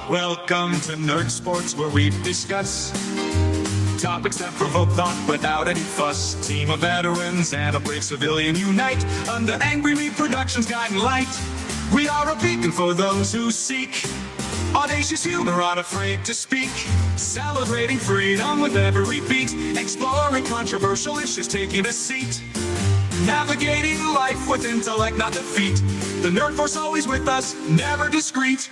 Welcome to Nerd Sports, where we discuss topics that provoke thought without any fuss. Team of veterans and a brave civilian unite under Angry Me Productions' guiding light. We are a beacon for those who seek audacious humor, unafraid to speak, celebrating freedom with every beat, exploring controversial issues, taking a seat, navigating life with intellect, not defeat. The Nerd Force always with us, never discreet.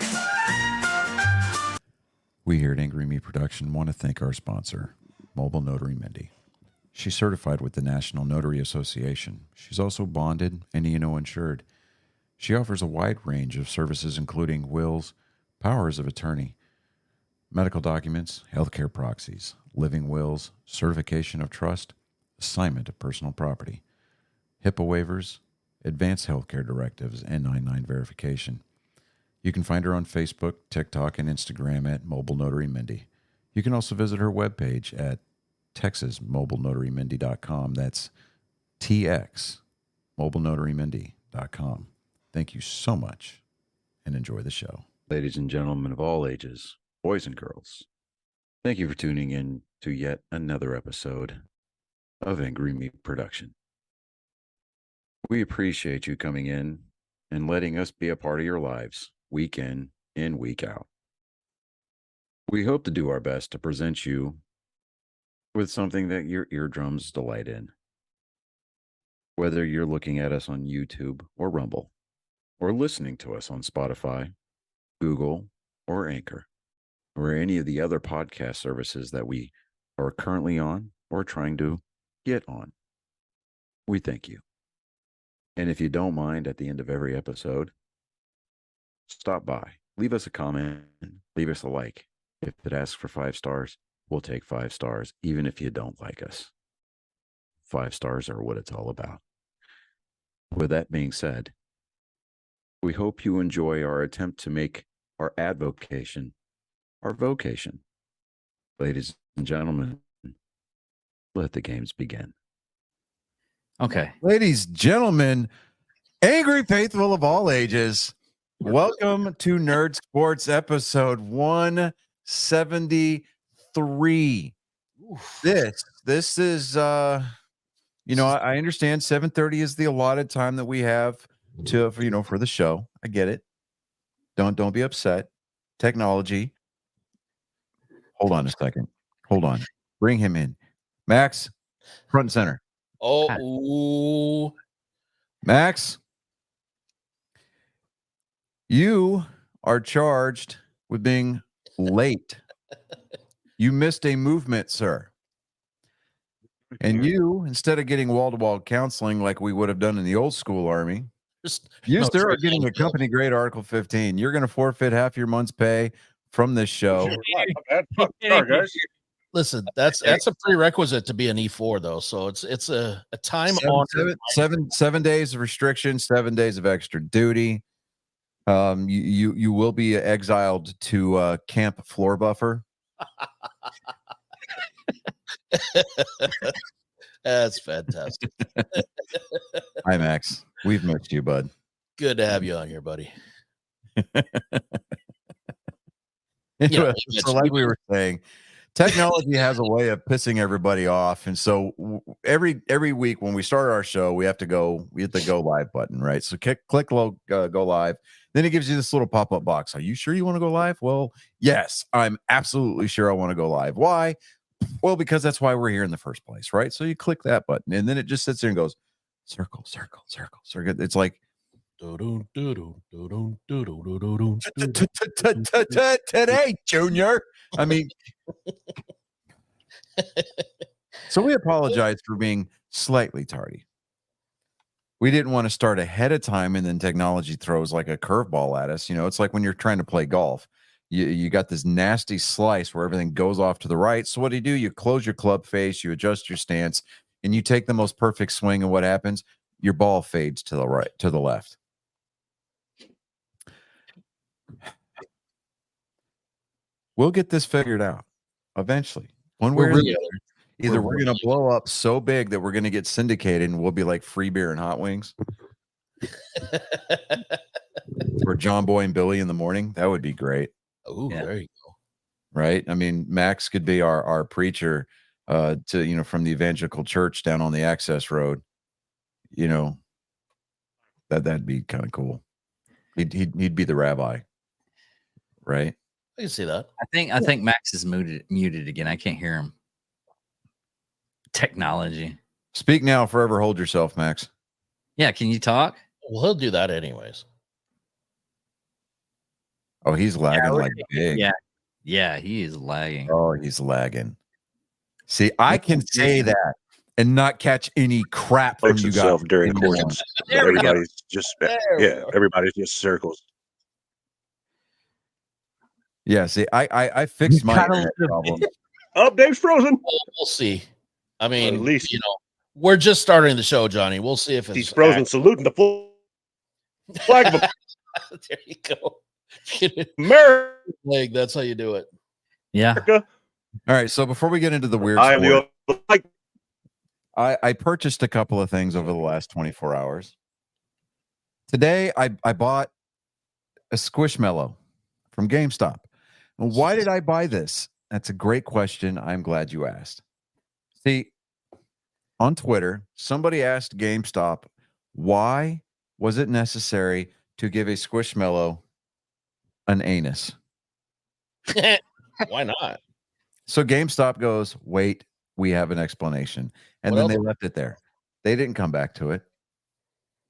We here at Angry Me Production want to thank our sponsor, Mobile Notary Mindy. She's certified with the National Notary Association. She's also bonded and E&O insured. She offers a wide range of services, including wills, powers of attorney, medical documents, healthcare proxies, living wills, certification of trust, assignment of personal property, HIPAA waivers, advanced healthcare directives, and 99 verification. You can find her on Facebook, TikTok, and Instagram at Mobile Notary Mindy. You can also visit her webpage at TexasMobileNotaryMindy.com. That's TX, MobileNotaryMindy.com. Thank you so much, and enjoy the show. Ladies and gentlemen of all ages, boys and girls, thank you for tuning in to yet another episode of Angry Me Production. We appreciate you coming in and letting us be a part of your lives, week in and week out. We hope to do our best to present you with something that your eardrums delight in. Whether you're looking at us on YouTube or Rumble, or listening to us on Spotify, Google, or Anchor, or any of the other podcast services that we are currently on or trying to get on, we thank you. And if you don't mind, at the end of every episode, stop by, leave us a comment, leave us a like. If it asks for 5 stars, we'll take 5 stars, even if you don't like us. 5 stars are what it's all about. With that being said, we hope you enjoy our attempt to make our advocation our vocation. Ladies and gentlemen, let the games begin. Okay. Ladies, gentlemen, angry faithful of all ages, welcome to Nerd Sports episode 173. This is I understand 7:30 is the allotted time that we have for the show. I get it. Don't be upset. Technology. Hold on a second. Hold on. Bring him in. Max, front and center. Oh, Max, you are charged with being late. You missed a movement, sir. And you, instead of getting wall-to-wall counseling like we would have done in the old school army, you are getting a company grade Article 15. You're going to forfeit half your month's pay from this show. sorry, guys. Listen, that's a prerequisite to be an E4 though. So it's a time on 7 days of restriction, 7 days of extra duty. You will be exiled to Camp Floor Buffer. That's fantastic. Hi, Max. We've missed you, bud. Good to have you on here, buddy. So like we were saying, technology has a way of pissing everybody off, and so every week when we start our show, we hit the go live button, right? So click go live. Then it gives you this little pop-up box. Are you sure you want to go live? Well, yes, I'm absolutely sure I want to go live. Why? Well, because that's why we're here in the first place, right? So you click that button, and then it just sits there and goes circle, circle, circle, circle. It's like today, Junior. I mean, so we apologize for being slightly tardy. We didn't want to start ahead of time, and then technology throws like a curveball at us. It's like when you're trying to play golf. You got this nasty slice where everything goes off to the right. So what do? You close your club face, you adjust your stance, and you take the most perfect swing. And what happens? Your ball fades to the right, to the left. We'll get this figured out eventually. One way or the other. Either we're going to blow up so big that we're going to get syndicated and we'll be like free beer and hot wings. or John Boy and Billy in the morning. That would be great. Oh, yeah. There you go. Right. I mean, Max could be our preacher to, from the evangelical church down on the access road. That'd be kind of cool. He'd be the rabbi. Right. I can see that. I think Max is muted again. I can't hear him. Technology. Speak now, forever hold yourself, Max. Yeah, can you talk? Well, he'll do that anyways. Oh, he's lagging like big. Yeah, he is lagging. Oh, he's lagging. See, I can say that and not catch any crap from you guys during questions. Everybody's just everybody's just circles. Yeah, see, I fixed my problem. Dave's frozen. We'll see. I mean, at least we're just starting the show, Johnny. We'll see if he's frozen. Saluting the full flag. There you go. America. Leg. That's how you do it. Yeah. All right. So before we get into the weird, I purchased a couple of things over the last 24 hours. Today, I bought a Squishmallow from GameStop. Why did I buy this? That's a great question. I'm glad you asked. See, on Twitter, somebody asked GameStop, why was it necessary to give a Squishmallow an anus? Why not? So GameStop goes, wait, we have an explanation. And then they left it there. They didn't come back to it.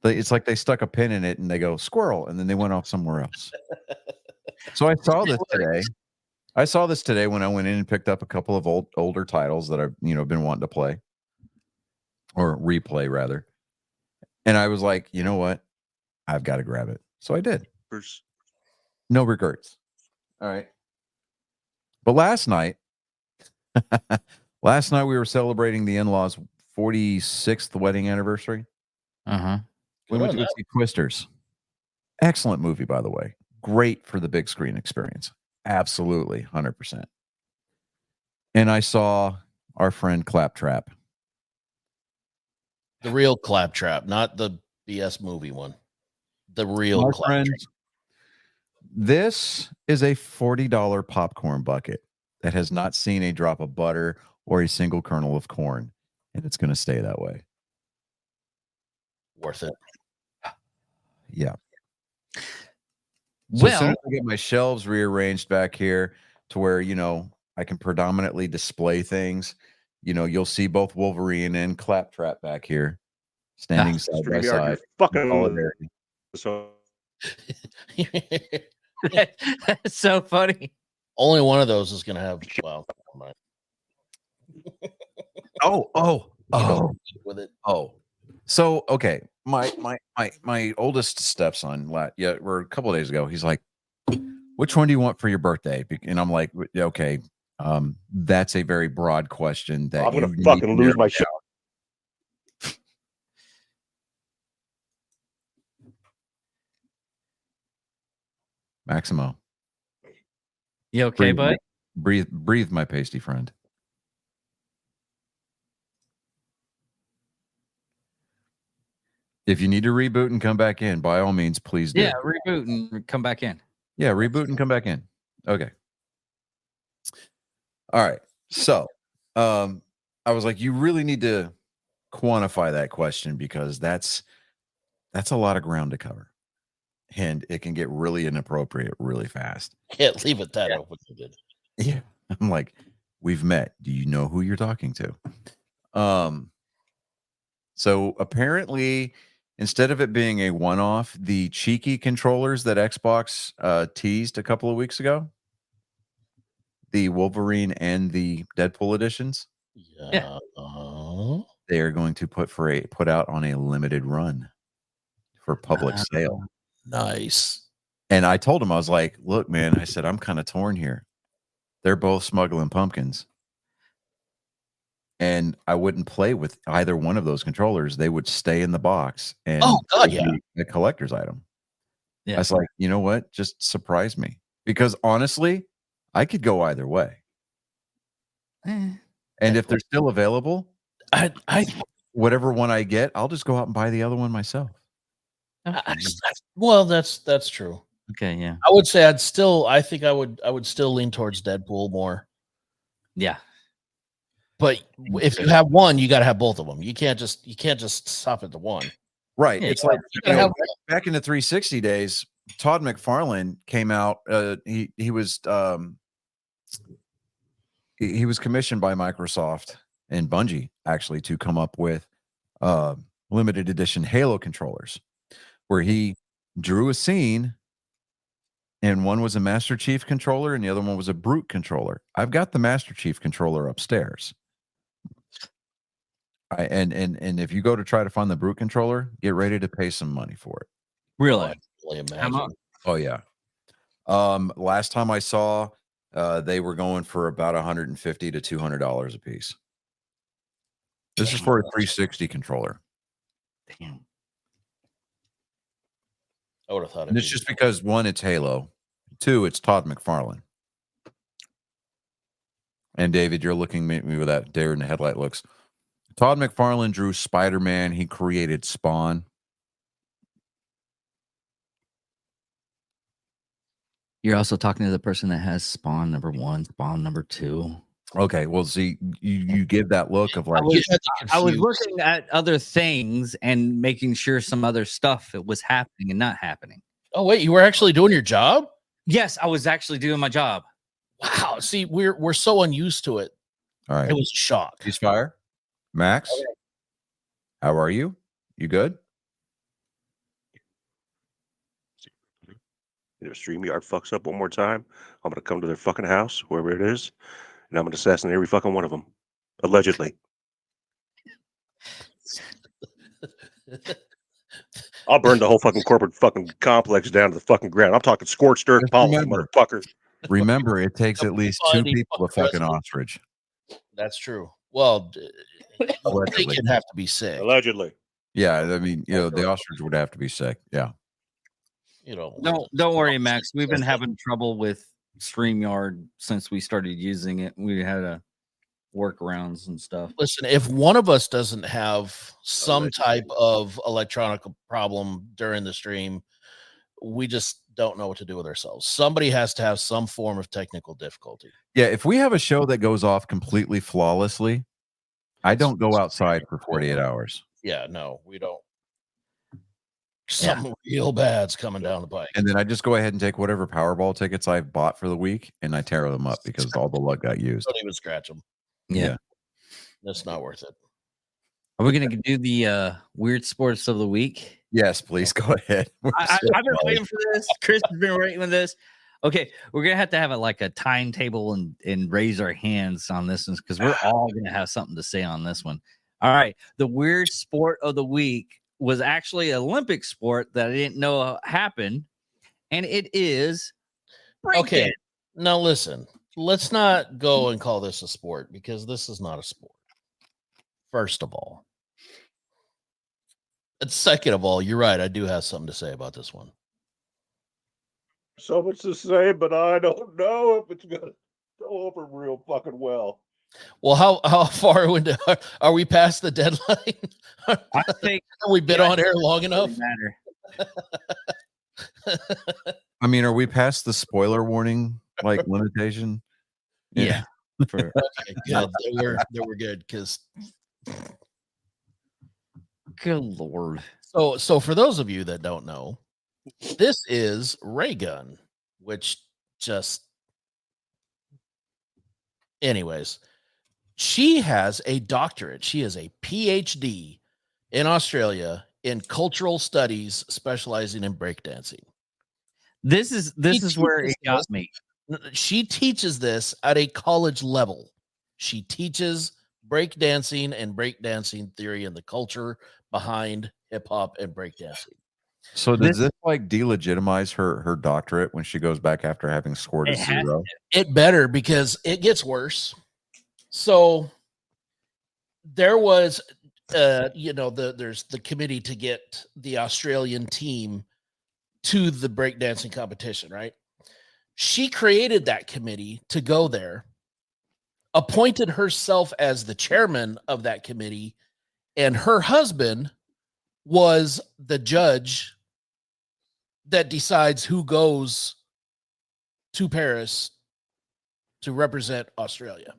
It's like they stuck a pin in it and they go, squirrel. And then they went off somewhere else. So I saw this today. I saw this today when I went in and picked up a couple of older titles that I've been wanting to play or replay rather. And I was like, you know what? I've got to grab it. So I did. No regrets. All right. But last night we were celebrating the in-laws' 46th wedding anniversary. Uh-huh. We went to go see Twisters. Excellent movie, by the way. Great for the big screen experience. Absolutely, 100%. And I saw our friend Claptrap. The real Claptrap, not the BS movie one. The real Claptrap. This is a $40 popcorn bucket that has not seen a drop of butter or a single kernel of corn, and it's going to stay that way. Worth it. Yeah. So as soon as I get my shelves rearranged back here to where, I can predominantly display things, you'll see both Wolverine and Claptrap back here standing side by side. Fucking so that's so funny. Only one of those is going to have, with it. So, okay. My oldest stepson, we're a couple of days ago. He's like, which one do you want for your birthday? And I'm like, okay, that's a very broad question that I'm going to fucking lose my shit. Maximo. You okay, bud? Breathe, my pasty friend. If you need to reboot and come back in, by all means, please do. Yeah, reboot and come back in. Yeah, reboot and come back in. Okay. All right. So, I was like, you really need to quantify that question because that's a lot of ground to cover. And it can get really inappropriate really fast. Can't leave it that open. Yeah. I'm like, we've met. Do you know who you're talking to? So apparently, instead of it being a one-off, the cheeky controllers that Xbox teased a couple of weeks ago, the Wolverine and the Deadpool editions, they are going to put out on a limited run for public sale. Nice. And I told him, I was like, look, man, I said, I'm kind of torn here. They're both smuggling pumpkins. And I wouldn't play with either one of those controllers. They would stay in the box and a collector's item. Yeah. I was like, you know what? Just surprise me. Because honestly, I could go either way. And if they're still available, whatever one I get, I'll just go out and buy the other one myself. Well, that's true. Okay, yeah. I would say I think I would still lean towards Deadpool more. Yeah. But if you have one, you got to have both of them. You can't just stop at the one. Right. Yeah, It's like back in the 360 days, Todd McFarlane came out. He was commissioned by Microsoft and Bungie actually to come up with limited edition Halo controllers, where he drew a scene, and one was a Master Chief controller and the other one was a Brute controller. I've got the Master Chief controller upstairs. And if you go to try to find the Brute controller, get ready to pay some money for it. Really? How much? Oh yeah. Last time I saw, they were going for about $150 to $200 a piece. This is for a 360 controller. Damn. I would have thought And it's just because, one, it's Halo. Two, it's Todd McFarlane. And David, you're looking at me with that deer in the headlight looks. Todd McFarlane drew Spider-Man. He created Spawn. You're also talking to the person that has Spawn number 1, Spawn number 2. Okay, well, see, you give that look of like I was looking at other things and making sure some other stuff was happening and not happening. Oh wait, you were actually doing your job? Yes, I was actually doing my job. Wow. See, we're so unused to it. All right. It was a shock. Ceasefire. Max, how are you? You good? If StreamYard fucks up one more time, I'm gonna come to their fucking house, wherever it is, and I'm gonna assassinate every fucking one of them, allegedly. I'll burn the whole fucking corporate fucking complex down to the fucking ground. I'm talking scorched earth policy, motherfucker. Remember, it takes at least 2 people to fuck an ostrich. That's true. Well, they can have to be sick. Allegedly. Yeah, I mean, the ostrich would have to be sick. Yeah. Don't worry, Max. We've been having trouble with StreamYard since we started using it. We had a workarounds and stuff. Listen, if one of us doesn't have some type of electronic problem during the stream, we just don't know what to do with ourselves. Somebody has to have some form of technical difficulty. Yeah, if we have a show that goes off completely flawlessly, I don't go outside for 48 hours. Yeah, no, we don't. Something real bad's coming down the pike. And then I just go ahead and take whatever Powerball tickets I've bought for the week and I tear them up because all the luck got used. Don't even scratch them. Yeah. That's not worth it. Are we going to do the weird sports of the week? Yes, please go ahead. I've been waiting for this. Chris has been waiting for this. Okay, we're going to have a timetable and raise our hands on this one because we're all going to have something to say on this one. All right. The weird sport of the week was actually an Olympic sport that I didn't know happened, and it is okay. Now listen, let's not go and call this a sport because this is not a sport. First of all, and second of all, you're right. I do have something to say about this one. So much to say, but I don't know if it's gonna go over real fucking well. Well, how far are we past the deadline? I think we've been on air long enough. I mean, are we past the spoiler warning limitation? Yeah. Okay, good. They were good because. Good Lord. So for those of you that don't know, this is Ray Gun, which just. Anyways. She has a doctorate. She is a PhD in Australia in cultural studies, specializing in breakdancing. This is where it got me. She teaches this at a college level. She teaches breakdancing and breakdancing theory and the culture behind hip hop and breakdancing. So does this delegitimize her doctorate when she goes back after having scored a 0? It better, because it gets worse. So there was, there's the committee to get the Australian team to the breakdancing competition, right? She created that committee to go there, appointed herself as the chairman of that committee, and her husband was the judge that decides who goes to Paris to represent Australia.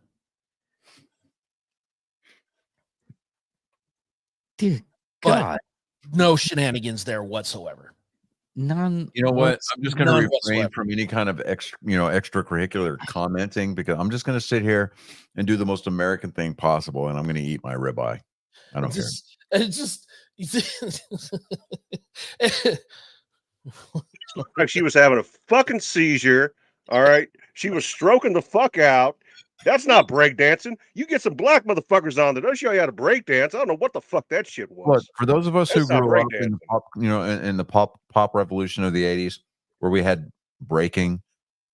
Dear But God, no shenanigans there whatsoever. none. You know what? I'm just going to None refrain whatsoever. from any kind of extracurricular commenting because I'm just going to sit here and do the most American thing possible, and I'm going to eat my ribeye. I don't care. It's just Like she was having a fucking seizure. All right. She was stroking the fuck out. That's not breakdancing. You get some black motherfuckers on there. They'll show you how to breakdance. I don't know what the fuck that shit was. Look, for those of us who That's not grew up in the breakdancing. pop, in the pop revolution of the '80s, where we had breaking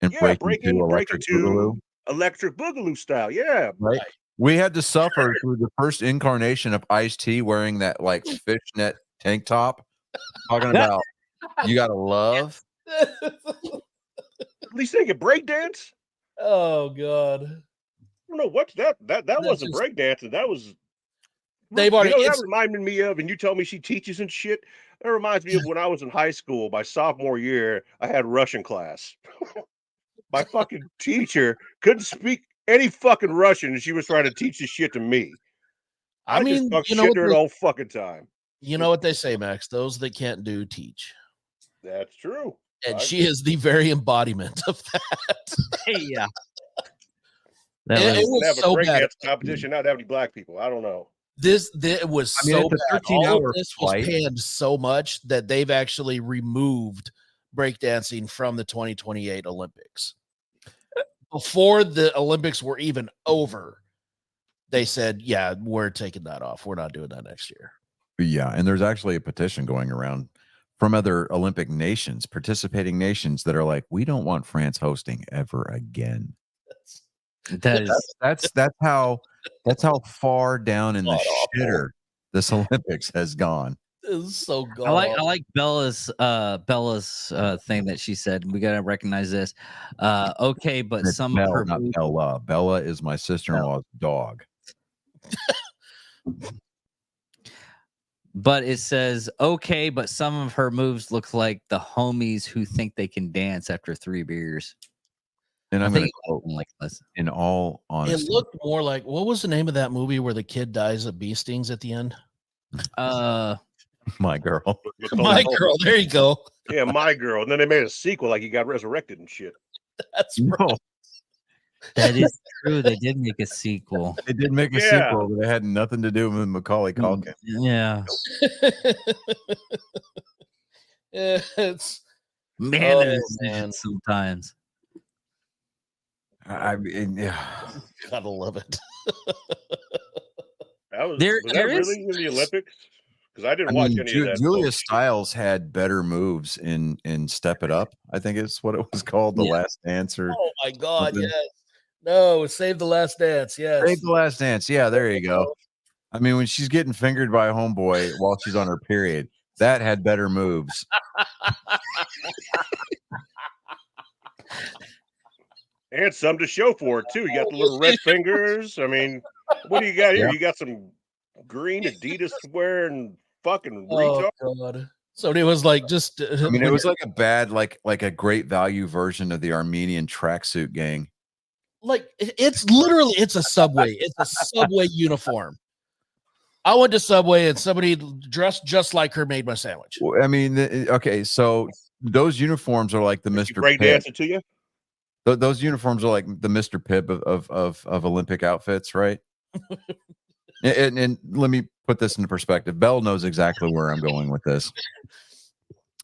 and Yeah, breaking to breaking electric to boogaloo, electric boogaloo style. Yeah. right? We had to suffer through the first incarnation of Ice-T wearing that like fishnet tank top, talking about you got to love. At least they can breakdance. Oh God. I don't know what's that. That wasn't just- breakdancing. That was. They've already. That reminded me of, and you told me she teaches and shit. That reminds me of when I was in high school, my sophomore year. I had Russian class. My fucking teacher couldn't speak any fucking Russian, and she was trying to teach this shit to me. I mean, just talk you know shit to her the whole fucking time. You know what they say, Max? Those that can't do teach. That's true. And she is the very embodiment of that. Hey, yeah. It was have a so break bad. dance competition, not have any black people. I don't know. This was so it's a bad. All 13-hour of this was flight. panned so much that they've actually removed breakdancing from the 2028 Olympics. Before the Olympics were even over, they said, yeah, we're taking that off. We're not doing that next year. Yeah, and there's actually a petition going around from other Olympic nations, participating nations that are like, we don't want France hosting ever again. That's how far down in the shitter this Olympics has gone. It's so good. I like Bella's thing that she said. We gotta recognize this. Okay, but It's some Bella, of her not Bella. Bella is my sister-in-law's dog. But it says, okay, but some of her moves look like the homies who think they can dance after 3 beers. And I'm going to quote, like this. In all honesty, It looked more like, what was the name of that movie where the kid dies of bee stings at the end? My Girl. My Girl. There you go. Yeah, My Girl. And then they made a sequel, like he got resurrected and shit. That's No. That is true. They did make a sequel. They did make a sequel, but it had nothing to do with Macaulay Culkin. Yeah. It's Man, man. sometimes. I mean, yeah. Gotta love it. Was There that is- really in the Olympics? Because I didn't watch any of that. Julia bullshit. Stiles had better moves in Step It Up. I think it's what it was called, The Last Dance. Or Oh my God, something. yes. No, Save the Last Dance. Yes. Save the Last Dance. Yeah, there you go. I mean, when she's getting fingered by a homeboy while she's on her period, that had better moves. And some to show for it too. You got the little red fingers. I mean, what do you got here? Yeah. You got some green Adidas wearing fucking Oh retard. God. Somebody was like, just. I mean, it was like a bad, like a great value version of the Armenian tracksuit gang. like it's literally it's a Subway. It's a Subway uniform. I went to Subway and somebody dressed just like her made my sandwich. I mean, okay, so those uniforms are like the Mr. Break Pibb. dancing to you? Those uniforms are like the Mr. Pibb of Olympic outfits, right? and let me put this into perspective. Belle knows exactly where I'm going with this.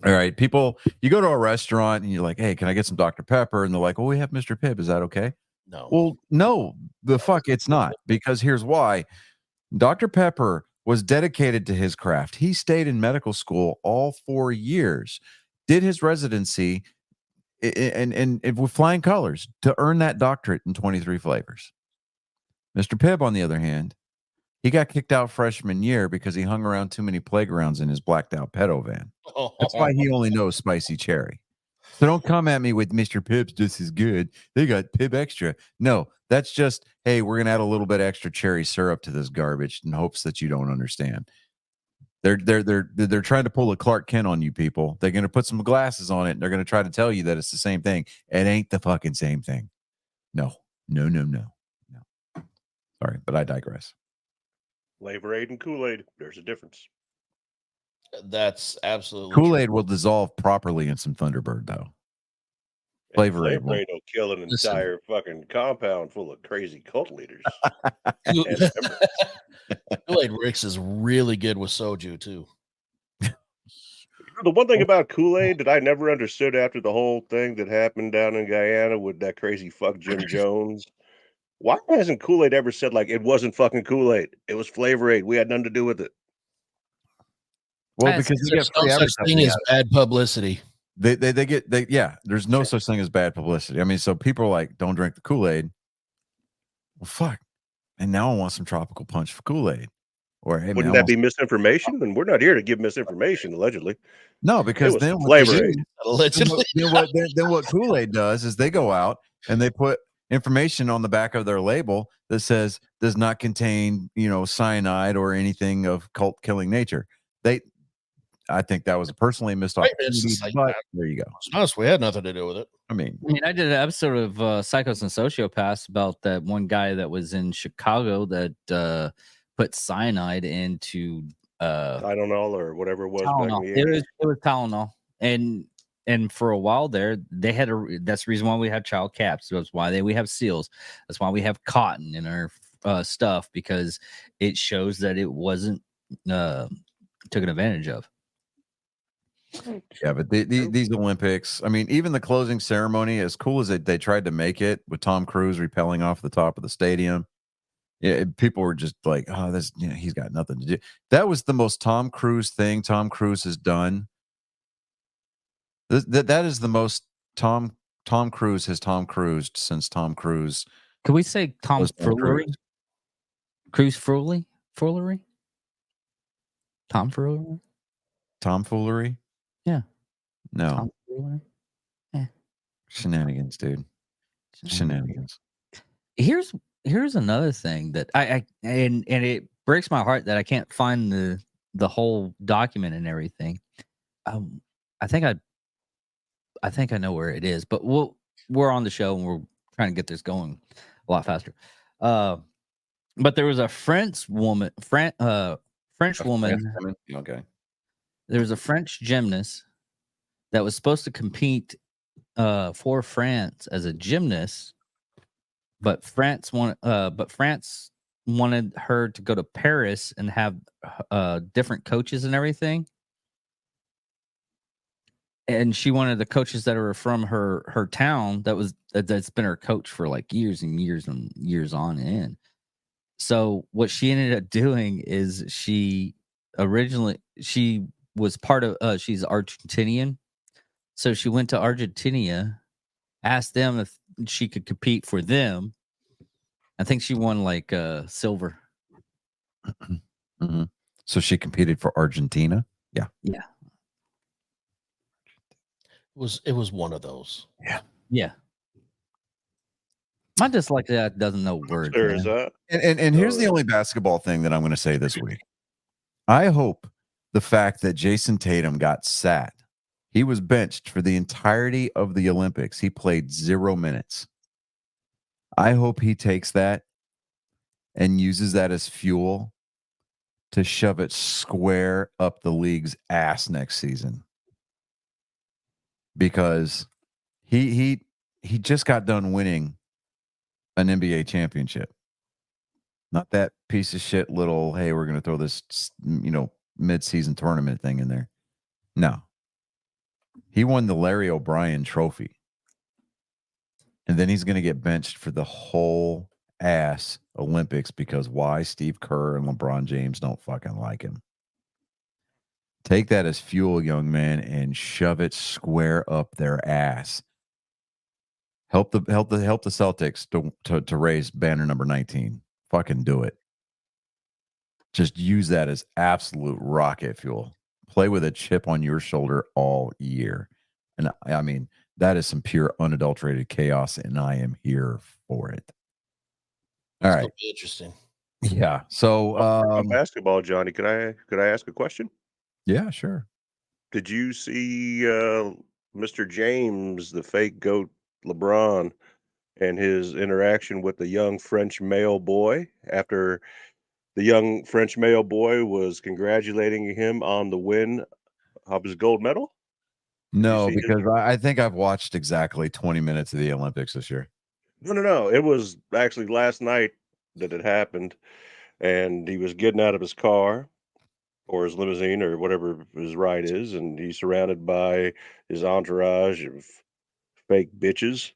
All right, people, you go to a restaurant and you're like, hey, can I get some Dr. Pepper? And they're like, well, we have Mr. Pibb. Is that okay? No. Well, no, the fuck it's not, because here's why. Dr. Pepper was dedicated to his craft. He stayed in medical school all 4 years, did his residency and with flying colors to earn that doctorate in 23 flavors. Mr. Pibb, on the other hand, he got kicked out freshman year because he hung around too many playgrounds in his blacked out pedo van. That's why he only knows spicy cherry. So don't come at me with Mr. Pibb's this is good. They got Pibb Extra. No, that's just, hey, we're going to add a little bit extra cherry syrup to this garbage in hopes that you don't understand. They're trying to pull a Clark Kent on you people. They're going to put some glasses on it. And they're going to try to tell you that it's the same thing. It ain't the fucking same thing. No. Sorry, but I digress. Flavor Aid and Kool-Aid. There's a difference. That's absolutely Kool-Aid true. will dissolve properly in some Thunderbird, though. Flavor Aid Aid will kill an Listen. entire fucking compound full of crazy cult leaders. Kool-Aid Ricks is really good with soju too. The one thing about Kool-Aid that I never understood after the whole thing that happened down in Guyana with that crazy fuck Jim Jones. Why hasn't Kool-Aid ever said, like, it wasn't fucking Kool-Aid? It was Flavor Aid. We had nothing to do with it. Well, because they There's get free no such thing advertising. as bad publicity. There's no such thing as bad publicity. I mean, so people are like, don't drink the Kool-Aid. Well, fuck. And now I want some tropical punch for Kool-Aid. Or hey, Wouldn't man, that be misinformation? And we're not here to give misinformation, allegedly. no, because was then what Flavor they do- Aid. Allegedly. then what Kool-Aid does is they go out and they put information on the back of their label that says does not contain, cyanide or anything of cult killing nature. I think that was a personally missed Right, opportunity, it's like but that. there you go. It's us. We had nothing to do with it. I mean, I did an episode of Psychos and Sociopaths about that one guy that was in Chicago that put cyanide into Tylenol or whatever it was back Tylenol. in the 80s. It was Tylenol, and for a while there, they had that's the reason why we have child caps. That's why we have seals. That's why we have cotton in our stuff, because it shows that it wasn't taken advantage of. yeah, but these Olympics, I mean, even the closing ceremony, as cool as they tried to make it with Tom Cruise rappelling off the top of the stadium, yeah, people were just like, oh, this, he's got nothing to do. That was the most Tom Cruise thing Tom Cruise has done. That is the most Tom Cruise has Tom Cruised since Tom Cruise. Could we say Tom was Tom Foolery? Cruise. Cruise Foolery? Tom Foolery? Tomfoolery? Yeah. No. Tom Foolery? Shenanigans, dude. Shenanigans. Here's another thing that I and it breaks my heart that I can't find the whole document and everything. I think I know where it is, but we're on the show and we're trying to get this going a lot faster. But there was a French woman. Okay. There was a French gymnast that was supposed to compete for France as a gymnast, but France wanted her to go to Paris and have different coaches and everything. And she wanted the coaches that were from her town that's been her coach for like years and years and years on end. So what she ended up doing is she was part of she's Argentinian. So she went to Argentina, asked them if she could compete for them. I think she won like silver. Mm-hmm. So she competed for Argentina? Yeah. Yeah. It was one of those. Yeah. My dyslexia doesn't know words. There is Man. that. And here's the only basketball thing that I'm going to say this week. I hope the fact that Jason Tatum got sat, he was benched for the entirety of the Olympics. He played 0 minutes. I hope he takes that and uses that as fuel to shove it square up the league's ass next season. Because he just got done winning an NBA championship. Not that piece of shit little, hey, we're going to throw this, mid-season tournament thing in there. No. He won the Larry O'Brien trophy. And then he's going to get benched for the whole ass Olympics because why? Steve Kerr and LeBron James don't fucking like him. Take that as fuel, young man, and shove it square up their ass. Help the Celtics to raise banner number 19. Fucking do it. Just use that as absolute rocket fuel. Play with a chip on your shoulder all year. And I mean, that is some pure unadulterated chaos, and I am here for it. All right. Interesting. Yeah. So basketball, Johnny. Could I ask a question? yeah, sure. Did you see Mr. James, the fake goat LeBron, and his interaction with the young French male boy after the young French male boy was congratulating him on the win of his gold medal? Did you No, see his because I think I've watched exactly 20 minutes of the Olympics this year. No. It was actually last night that it happened, and he was getting out of his car or his limousine or whatever his ride is, and he's surrounded by his entourage of fake bitches.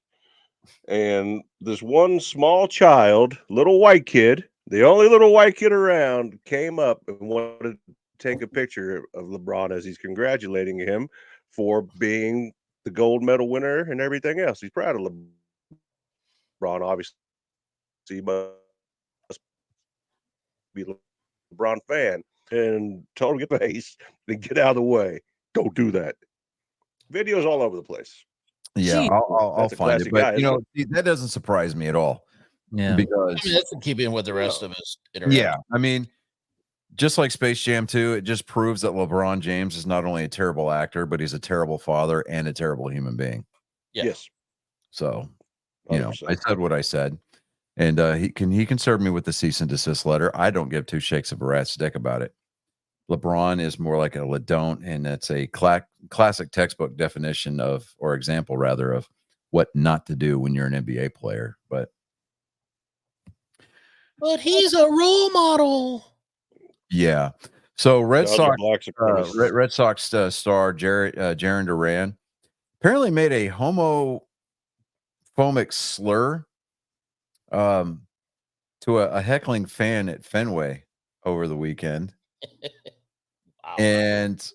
And this one small child, little white kid, the only little white kid around, came up and wanted to take a picture of LeBron as he's congratulating him for being the gold medal winner and everything else. He's proud of LeBron, obviously. He must be a LeBron fan. And told him to get face and get out of the way. Don't do that. Videos all over the place. Yeah, Gee, I'll That's a find it. classy But guy, you isn't know, it? see, that doesn't surprise me at all yeah. I because mean, that's in keeping with the rest No. of his interaction. yeah, I mean, just like Space Jam 2, it just proves that LeBron James is not only a terrible actor, but he's a terrible father and a terrible human being. Yeah. Yes. So, you know, 100%. I said what I said. And he can serve me with the cease and desist letter. I don't give two shakes of a rat's dick about it. LeBron is more like a don't, and that's a classic textbook definition of, or example rather, of what not to do when you're an NBA player. But he's a role model. yeah, so Red Dogs are Sox black supremacists. Red Sox star Jaron Duran apparently made a homophobic slur to a heckling fan at Fenway over the weekend. Wow. And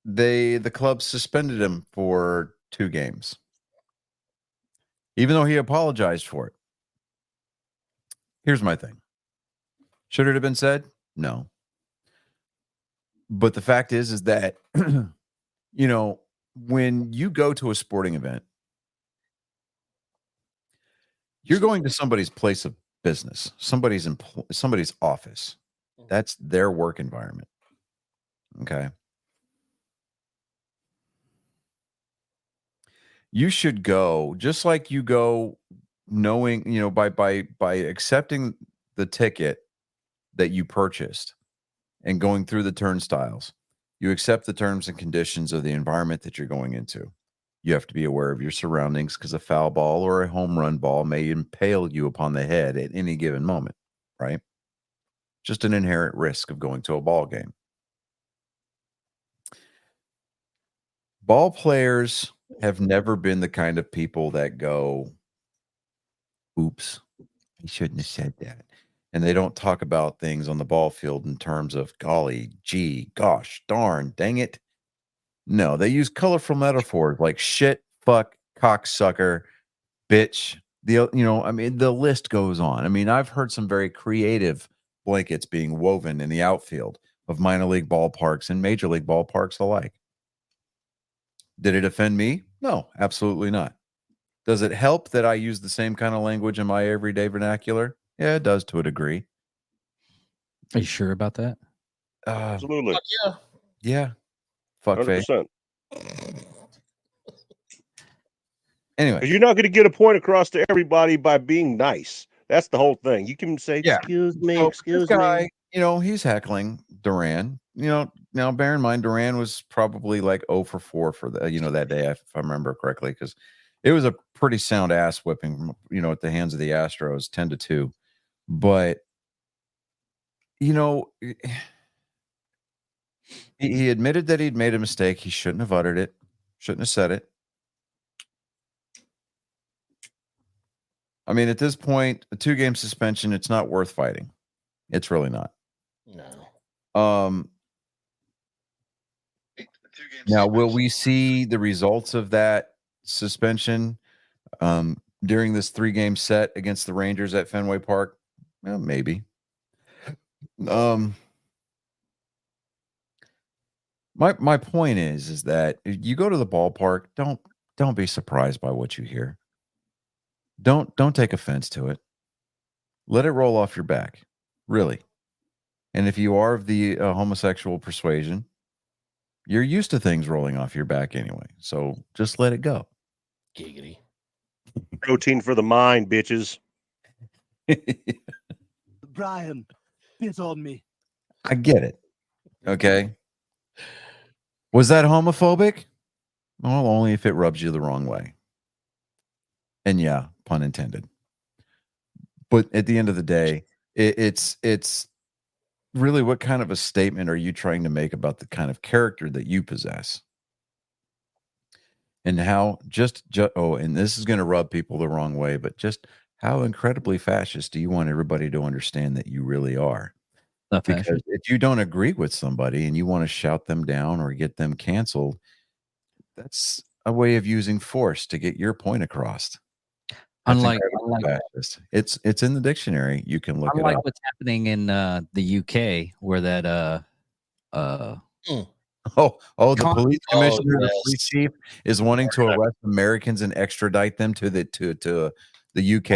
the club suspended him for 2 games, even though he apologized for it. Here's my thing. Should it have been said? No. But the fact is that, you know, when you go to a sporting event, you're going to somebody's place of business, somebody's office. That's their work environment. Okay. You should go just like you go knowing, you know, by accepting the ticket that you purchased and going through the turnstiles. You accept the terms and conditions of the environment that you're going into. You have to be aware of your surroundings because a foul ball or a home run ball may impale you upon the head at any given moment, right? Just an inherent risk of going to a ball game. Ball players have never been the kind of people that go, oops, I shouldn't have said that. And they don't talk about things on the ball field in terms of golly, gee, gosh, darn, dang it. No, they use colorful metaphors like shit, fuck, cocksucker, bitch. The list goes on. I mean, I've heard some very creative blankets being woven in the outfield of minor league ballparks and major league ballparks alike. Did it offend me? No, absolutely not. Does it help that I use the same kind of language in my everyday vernacular? Yeah, it does to a degree. Are you sure about that? Absolutely. Yeah. Yeah. Fuck face. 100%. Anyway. Because you're not going to get a point across to everybody by being nice. That's the whole thing. You can say, Yeah. excuse me, So excuse this guy, me. you know, he's heckling Duran. You know, now bear in mind, Duran was probably like 0 for 4 for the, that day, if I remember correctly, because it was a pretty sound ass whipping, at the hands of the Astros, 10-2. But, he admitted that he'd made a mistake. He shouldn't have uttered it, shouldn't have said it. I mean, at this point, a 2-game suspension, it's not worth fighting. It's really not. No. Now, will we see the results of that suspension during this 3-game set against the Rangers at Fenway Park? Well, maybe. My point is that if you go to the ballpark, don't be surprised by what you hear. Don't take offense to it. let it roll off your back, really. And if you are of the homosexual persuasion, you're used to things rolling off your back anyway. So just let it go. Giggity. Protein for the mind, bitches. Brian, piss on me. I get it. Okay. Was that homophobic? Well, only if it rubs you the wrong way. And yeah, pun intended. But at the end of the day, it's really, what kind of a statement are you trying to make about the kind of character that you possess? And how and this is going to rub people the wrong way, but just how incredibly fascist do you want everybody to understand that you really are? Because if you don't agree with somebody and you want to shout them down or get them canceled, that's a way of using force to get your point across. Unlike it's in the dictionary. You can look it up. What's happening in the UK, where that the police commissioner, the police chief, is wanting to arrest Americans and extradite them to the UK.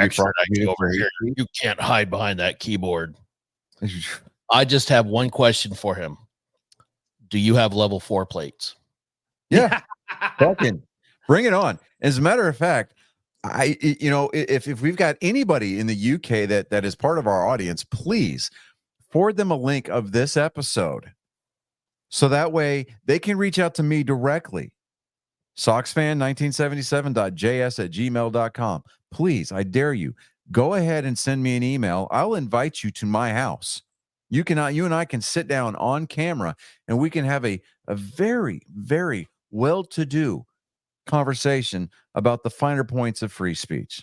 Over here. You can't hide behind that keyboard. I just have one question for him. Do you have level 4 plates? Yeah. Fucking bring it on. As a matter of fact, if we've got anybody in the UK that is part of our audience, please forward them a link of this episode, so that way they can reach out to me directly. soxfan1977.js@gmail.com. Please, I dare you, go ahead and send me an email. I'll invite you to my house. You and I can sit down on camera and we can have a very, very well-to-do conversation about the finer points of free speech.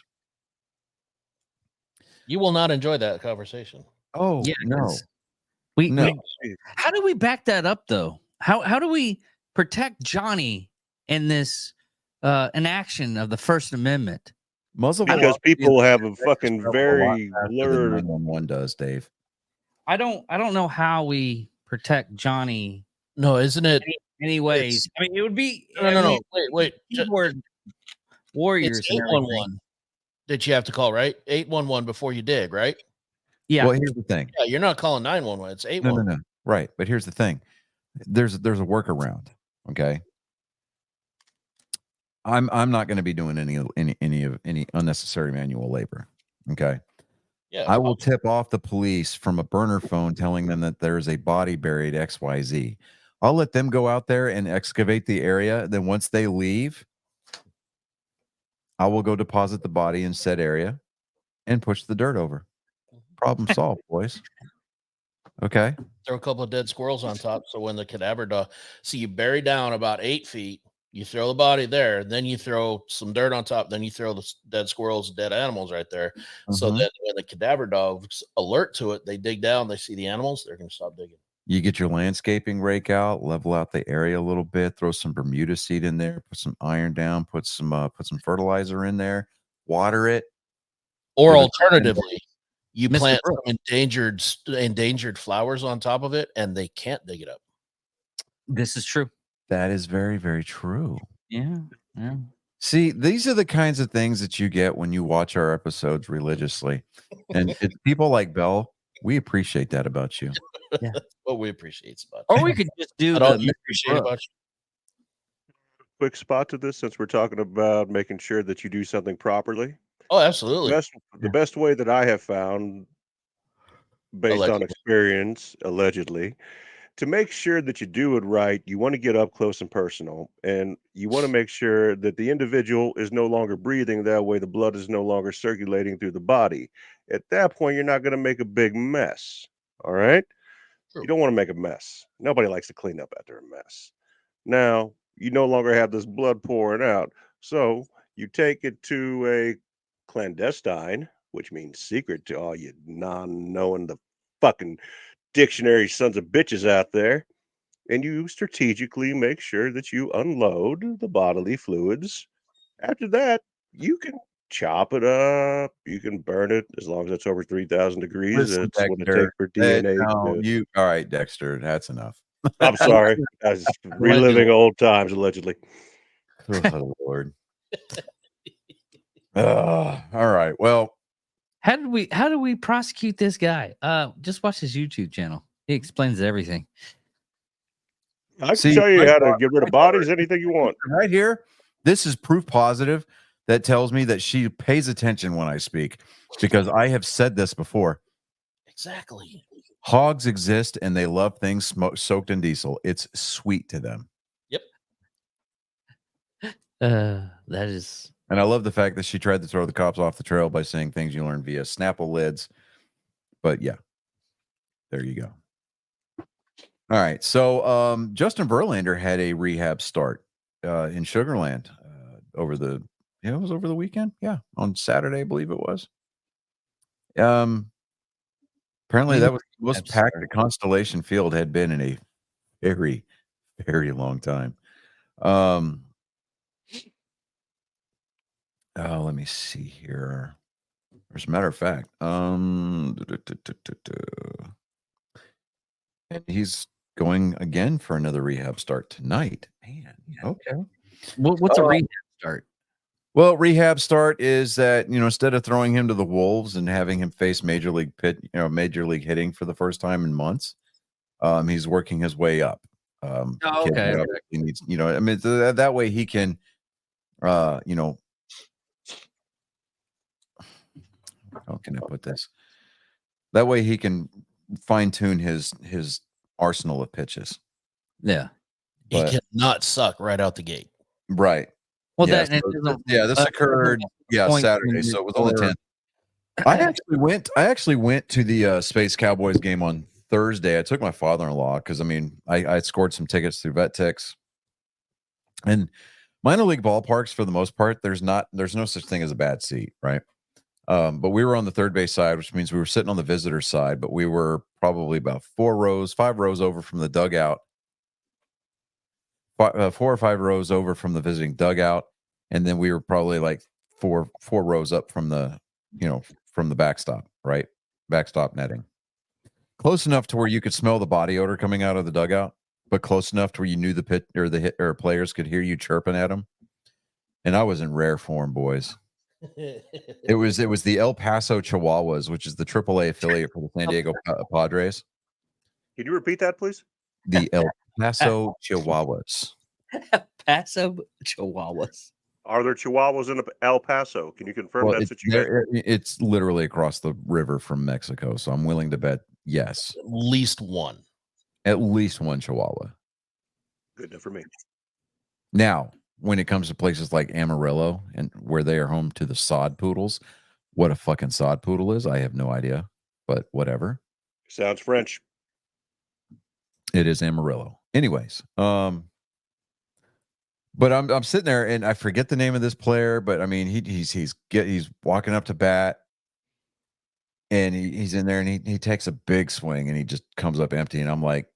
You will not enjoy that conversation. Oh, yeah, no. How do we back that up, though? How do we protect Johnny in this enaction of the First Amendment? Because people have a fucking very blurred. 911 does, Dave. I don't know how we protect Johnny. No, isn't it? Anyways, I mean, it would be no. Wait. Keyboard warriors. It's 811 that you have to call, right? 811 before you dig, right? Yeah. Well, here's the thing. Yeah, you're not calling 911. It's 811. No. Right, but here's the thing. There's a workaround. Okay. I'm not going to be doing any unnecessary manual labor. Okay. Yeah. I will tip off the police from a burner phone telling them that there's a body buried XYZ. I'll let them go out there and excavate the area. Then once they leave, I will go deposit the body in said area and push the dirt over. Problem solved, boys. Okay. Throw a couple of dead squirrels on top. So when the cadaver dog, you bury down about 8 feet, you throw the body there, then you throw some dirt on top, then you throw the dead squirrels, dead animals right there. So then when the cadaver dogs alert to it, they dig down, they see the animals, they're going to stop digging. You get your landscaping rake out, level out the area a little bit, throw some Bermuda seed in there, put some iron down, put some fertilizer in there, water it. Or alternatively, you plant some endangered flowers on top of it, and they can't dig it up. This is true. That is very, very true. Yeah. See, these are the kinds of things that you get when you watch our episodes religiously. And it's people like Bell, we appreciate that about you. Yeah. Well, we appreciate it. Or we could just do appreciate about you. Quick spot to this, since we're talking about making sure that you do something properly. Oh, absolutely. The best way that I have found, based on experience, allegedly, to make sure that you do it right, you want to get up close and personal, and you want to make sure that the individual is no longer breathing. That way, the blood is no longer circulating through the body. At that point, you're not going to make a big mess. All right? True. You don't want to make a mess. Nobody likes to clean up after a mess. Now, you no longer have this blood pouring out, so you take it to a clandestine, which means secret to all you non-knowing the fucking dictionary sons of bitches out there, and you strategically make sure that you unload the bodily fluids. After that, you can chop it up, you can burn it, as long as it's over 3,000 degrees. Listen, that's what it takes for DNA. All right, Dexter, that's enough. I'm sorry. I was reliving old times, allegedly. Oh, Lord. All right. Well, How do we prosecute this guy? Just watch his YouTube channel. He explains everything. I can See, tell you my how to daughter- get rid of bodies, anything you want. Right here, this is proof positive that tells me that she pays attention when I speak, because I have said this before. Exactly. Hogs exist and they love things soaked in diesel. It's sweet to them. That is. And I love the fact that she tried to throw the cops off the trail by saying things you learn via Snapple lids. But yeah, there you go. All right. So Justin Verlander had a rehab start in Sugar Land it was over the weekend. Yeah, on Saturday, I believe it was. Apparently that was the most packed the Constellation Field had been in a very, very long time. Let me see here. As a matter of fact, and he's going again for another rehab start tonight. Man, okay. What's a rehab start? Well, rehab start is that, instead of throwing him to the wolves and having him face major league hitting for the first time in months, he's working his way up. Okay. He needs, that way he can, how can I put this? That way he can fine tune his arsenal of pitches. Yeah. He cannot suck right out the gate. Right. Well, this occurred Saturday, so it was on the 10th. I actually went to the Space Cowboys game on Thursday. I took my father-in-law because I scored some tickets through VetTix. And minor league ballparks, for the most part, there's no such thing as a bad seat, right? But we were on the third base side, which means we were sitting on the visitor side, but we were probably about 5 rows over from the dugout. 4 or 5 rows over from the visiting dugout, and then we were probably like four rows up from the from the backstop, right? Backstop netting. Close enough to where you could smell the body odor coming out of the dugout, but close enough to where you knew the pit or the hit or players could hear you chirping at them. And I was in rare form, boys. It was the El Paso Chihuahuas, which is the AAA affiliate for the San Diego Padres. Can you repeat that, please? The El Paso Chihuahuas. Paso Chihuahuas. Are there Chihuahuas in El Paso? Can you confirm that situation? It's literally across the river from Mexico, so I'm willing to bet yes. At least one. At least one Chihuahua. Good enough for me. Now, when it comes to places like Amarillo and where they are home to the sod poodles, what a fucking sod poodle is, I have no idea, but whatever. Sounds French. It is Amarillo. Anyways, but I'm sitting there and I forget the name of this player, but he's walking up to bat and he's in there and he takes a big swing and he just comes up empty, and I'm like,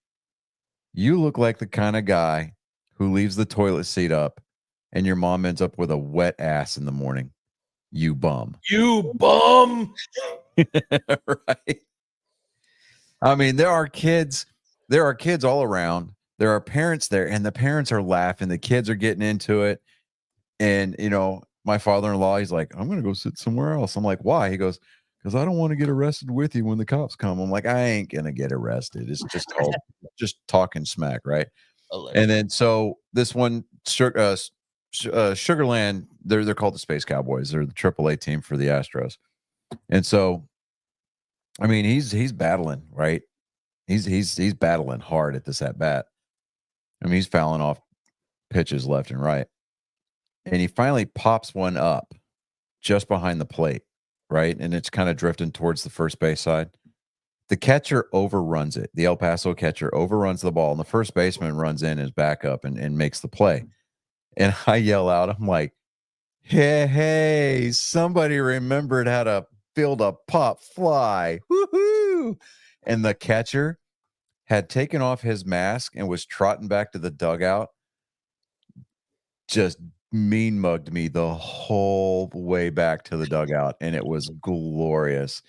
you look like the kind of guy who leaves the toilet seat up and your mom ends up with a wet ass in the morning. You bum. You bum. Right. There are kids all around. There are parents there, and the parents are laughing. The kids are getting into it. And, my father-in-law, he's like, I'm going to go sit somewhere else. I'm like, why? He goes, because I don't want to get arrested with you when the cops come. I'm like, I ain't going to get arrested. It's just called just talking smack, right? And then so this one, Sugarland, they're called the Space Cowboys. They're the AAA team for the Astros. And so, he's battling, right? He's battling hard at this at bat. He's fouling off pitches left and right. And he finally pops one up just behind the plate, right? And it's kind of drifting towards the first base side. The catcher overruns it. The El Paso catcher overruns the ball, and the first baseman runs in his backup and makes the play. And I yell out, I'm like, hey, somebody remembered how to field a pop fly. Woohoo! And the catcher had taken off his mask and was trotting back to the dugout. Just mean mugged me the whole way back to the dugout, and it was glorious.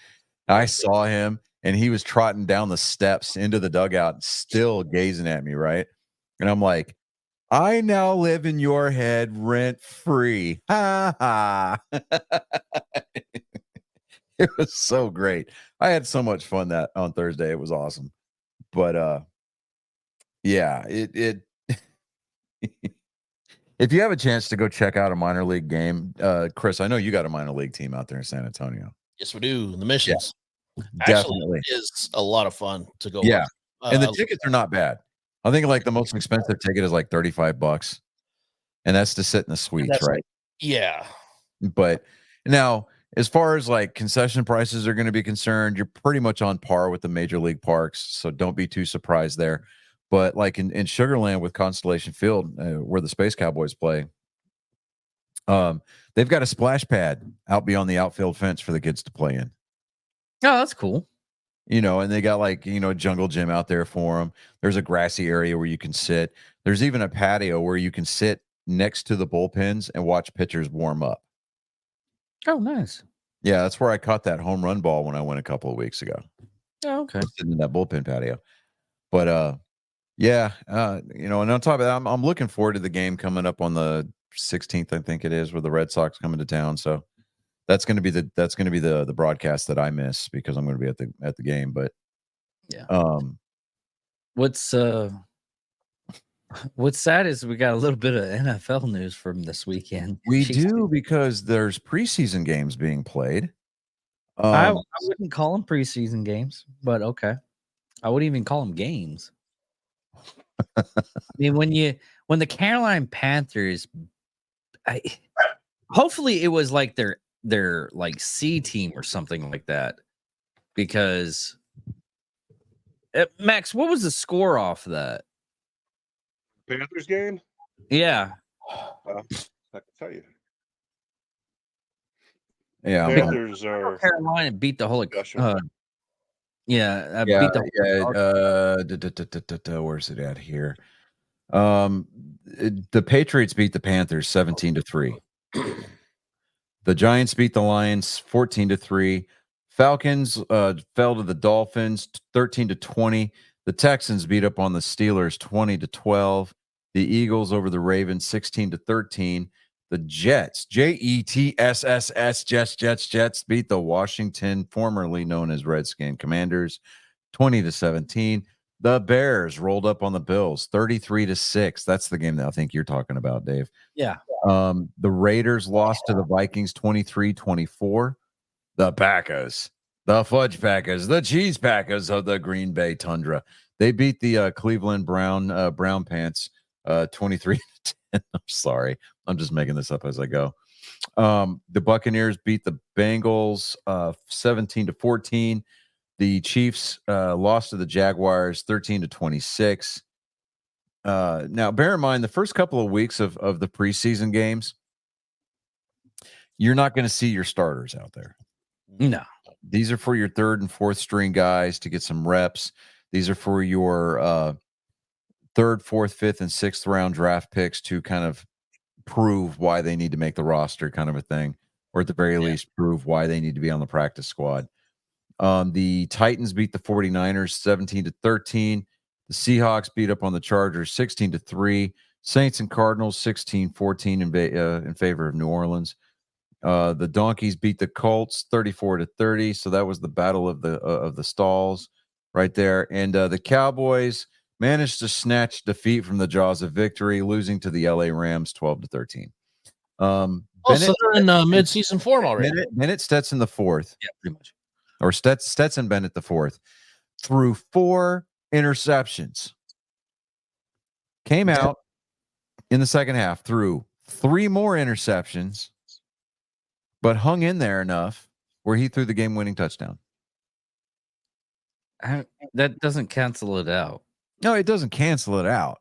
I saw him, and he was trotting down the steps into the dugout, still gazing at me, right? And I'm like, I now live in your head rent free. Ha ha. It was so great. I had so much fun that on Thursday. It was awesome. But yeah, it if you have a chance to go check out a minor league game, Chris, I know you got a minor league team out there in San Antonio. Yes, we do. The missions. Definitely. Actually, it is a lot of fun to go. Yeah. Watch. And the tickets are not bad. I think like the most expensive ticket is like $35. And that's to sit in the suites, right? Yeah. But now, as far as like concession prices are going to be concerned, you're pretty much on par with the major league parks. So don't be too surprised there. But like in Sugarland with Constellation Field, where the Space Cowboys play, they've got a splash pad out beyond the outfield fence for the kids to play in. Oh, that's cool. You know, and they got like, you know, a jungle gym out there for them. There's a grassy area where you can sit. There's even a patio where you can sit next to the bullpens and watch pitchers warm up. Oh, nice. Yeah, that's where I caught that home run ball when I went a couple of weeks ago. Oh, okay. Sitting in that bullpen patio. But yeah, you know, and on top of that, I'm looking forward to the game coming up on the 16th, I think it is, where the Red Sox coming to town. So that's going to be the broadcast that I miss because I'm going to be at the game. But yeah, what's sad is we got a little bit of NFL news from this weekend. We do, because there's preseason games being played. I wouldn't call them preseason games, but okay. I wouldn't even call them games. I mean, when the Carolina Panthers, hopefully it was like their like C team or something like that, because Max, what was the score off of that Panthers game? Yeah, I can tell you. Yeah, Panthers are Carolina beat the whole. Beat the where's it at here? The Patriots beat the Panthers 17-3. The Giants beat the Lions 14-3. Falcons fell to the Dolphins 13-20. The Texans beat up on the Steelers 20-12. The Eagles over the Ravens 16-13. The Jets, Jetss, Jets beat the Washington, formerly known as Redskin Commanders, 20-17. The Bears rolled up on the Bills 33-6. That's the game that I think you're talking about, Dave. Yeah. The Raiders lost to the Vikings 23-24. The Packers, the Fudge Packers, the Cheese Packers of the Green Bay Tundra, they beat the Cleveland Brown Pants 23-10. I'm sorry, I'm just making this up as I go. The Buccaneers beat the Bengals 17-14. The Chiefs lost to the Jaguars 13-26. Now, bear in mind, the first couple of weeks of the preseason games, you're not going to see your starters out there. No. These are for your third and fourth string guys to get some reps. These are for your third, fourth, fifth, and sixth round draft picks to kind of prove why they need to make the roster, kind of a thing, or at the very least prove why they need to be on the practice squad. The Titans beat the 49ers 17-13. The Seahawks beat up on the Chargers 16-3. Saints and Cardinals 16-14 in favor of New Orleans. The Donkeys beat the Colts 34-30. So that was the battle of the stalls right there. And the Cowboys managed to snatch defeat from the jaws of victory, losing to the LA Rams 12-13. So they're in mid-season form already. Bennett Stetson the fourth. Yeah, pretty much. Or Stetson Bennett the fourth threw 4 interceptions. Came out in the second half, threw 3 more interceptions, but hung in there enough where he threw the game-winning touchdown. That doesn't cancel it out. No, it doesn't cancel it out.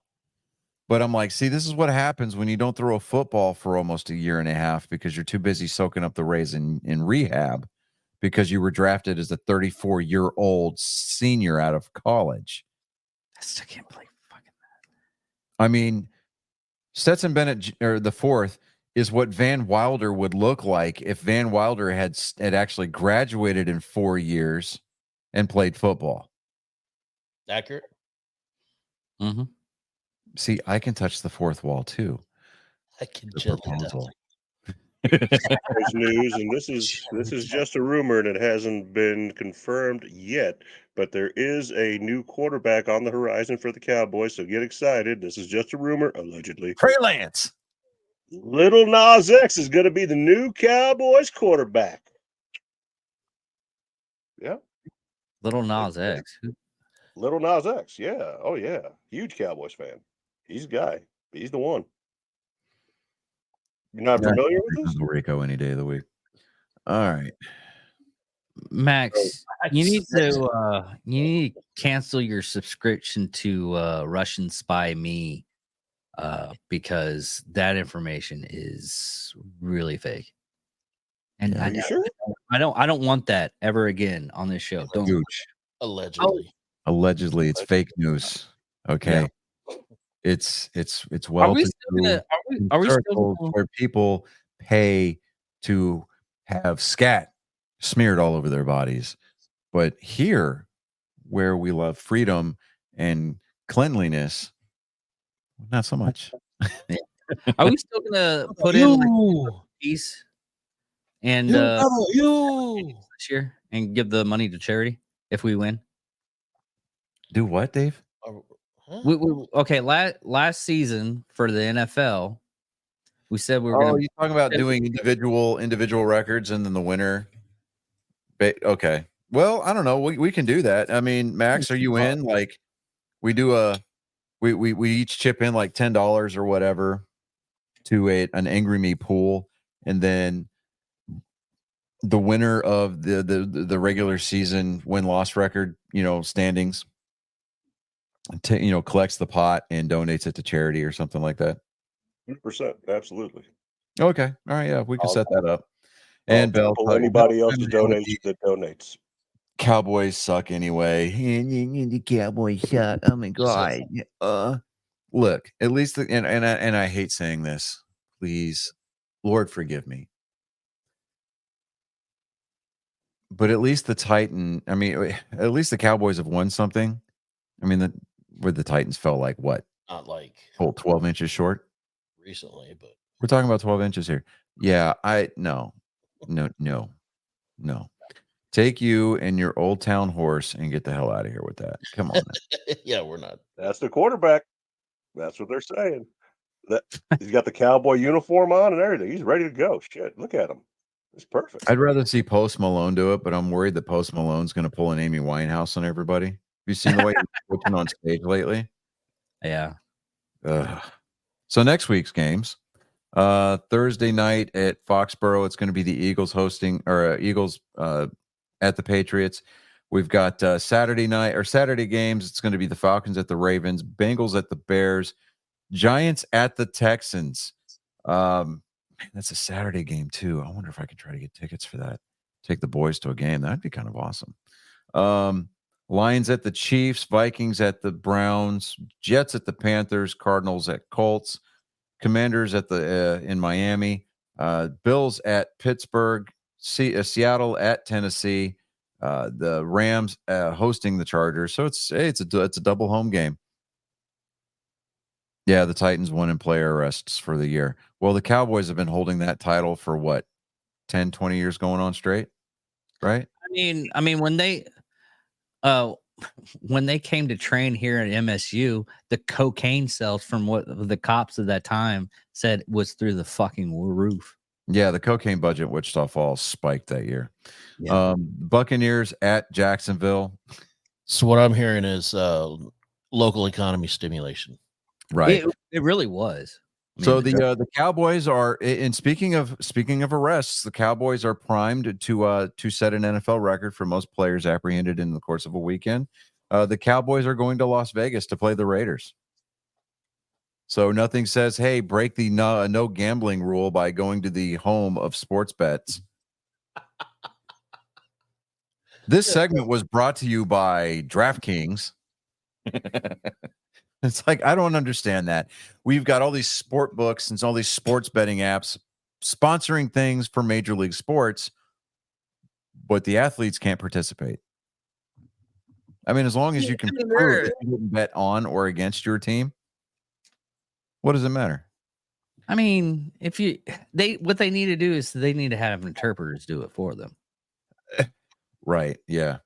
But I'm like, see, this is what happens when you don't throw a football for almost a year and a half because you're too busy soaking up the rays in rehab because you were drafted as a 34-year-old senior out of college. I still can't believe fucking that. I mean, Stetson Bennett or the fourth is what Van Wilder would look like if Van Wilder had actually graduated in 4 years and played football. Accurate. Mm-hmm. See, I can touch the fourth wall too. I can the proposal. There's news, and this is just a rumor, and it hasn't been confirmed yet. But there is a new quarterback on the horizon for the Cowboys, so get excited. This is just a rumor, allegedly. Trey Lance. Little Nas X is going to be the new Cowboys quarterback. Yeah, Little Nas X. Little Nas X. Yeah. Oh yeah. Huge Cowboys fan. He's the guy. He's the one. You're not familiar with this? Rico any day of the week. All right. Max, you need to cancel your subscription to Russian Spy Me because that information is really fake. And Are you sure? I don't want that ever again on this show. Don't. Gooch. Allegedly. Allegedly, it's fake news. Okay. Yeah. It's well Are we still where people pay to have scat smeared all over their bodies. But here, where we love freedom and cleanliness, not so much. Are we still gonna put in like, piece and this year and give the money to charity if we win? Do what, Dave? Okay, last season for the NFL, we said we were Oh, going you talking about doing individual records and then the winner? Okay. Well, I don't know. We can do that. I mean, Max, are you in? Like, we do we each chip in like $10 or whatever to an Angry Me pool, and then the winner of the regular season win-loss record, standings, collects the pot and donates it to charity or something like that. 100%, absolutely. Okay, all right, yeah, we can set that up. And Bell, anybody else's donation that donates. Cowboys suck anyway. The Cowboys suck. Oh my god. Look, at least and I hate saying this. Please, Lord, forgive me. But at least the at least the Cowboys have won something. I mean, where the Titans fell like what? Not like 12 inches short recently, but we're talking about 12 inches here. Yeah, no. Take you and your Old Town horse and get the hell out of here with that. Come on. Yeah, we're not. That's the quarterback. That's what they're saying. That he's got the Cowboy uniform on and everything. He's ready to go. Shit, look at him. It's perfect. I'd rather see Post Malone do it, but I'm worried that Post Malone's going to pull an Amy Winehouse on everybody. Have you seen the way he's switching on stage lately? Yeah. So next week's games, Thursday night at Foxborough, it's going to be the Eagles hosting Eagles at the Patriots. We've got Saturday games. It's going to be the Falcons at the Ravens, Bengals at the Bears, Giants at the Texans. That's a Saturday game too. I wonder if I could try to get tickets for that. Take the boys to a game. That'd be kind of awesome. Lions at the Chiefs, Vikings at the Browns, Jets at the Panthers, Cardinals at Colts, Commanders at in Miami, Bills at Pittsburgh, Seattle at Tennessee, the Rams hosting the Chargers. So it's a double home game. Yeah, the Titans won in player arrests for the year. Well, the Cowboys have been holding that title for what, 10, 20 years going on straight, right? I mean when they came to train here at MSU, the cocaine sales from what the cops of that time said was through the fucking roof. Yeah, the cocaine budget Wichita Falls spiked that year. Yeah. Buccaneers at Jacksonville. So what I'm hearing is local economy stimulation. Right. It really was. So the Cowboys are, and speaking of arrests, the Cowboys are primed to set an NFL record for most players apprehended in the course of a weekend. The Cowboys are going to Las Vegas to play the Raiders. So nothing says, hey, break the no gambling rule by going to the home of sports bets. This segment was brought to you by DraftKings. It's like, I don't understand that. We've got all these sport books and all these sports betting apps sponsoring things for Major League Sports, but the athletes can't participate. I mean, as long as you can prove that you didn't bet on or against your team, what does it matter? I mean, what they need to do is they need to have interpreters do it for them. Right. Yeah.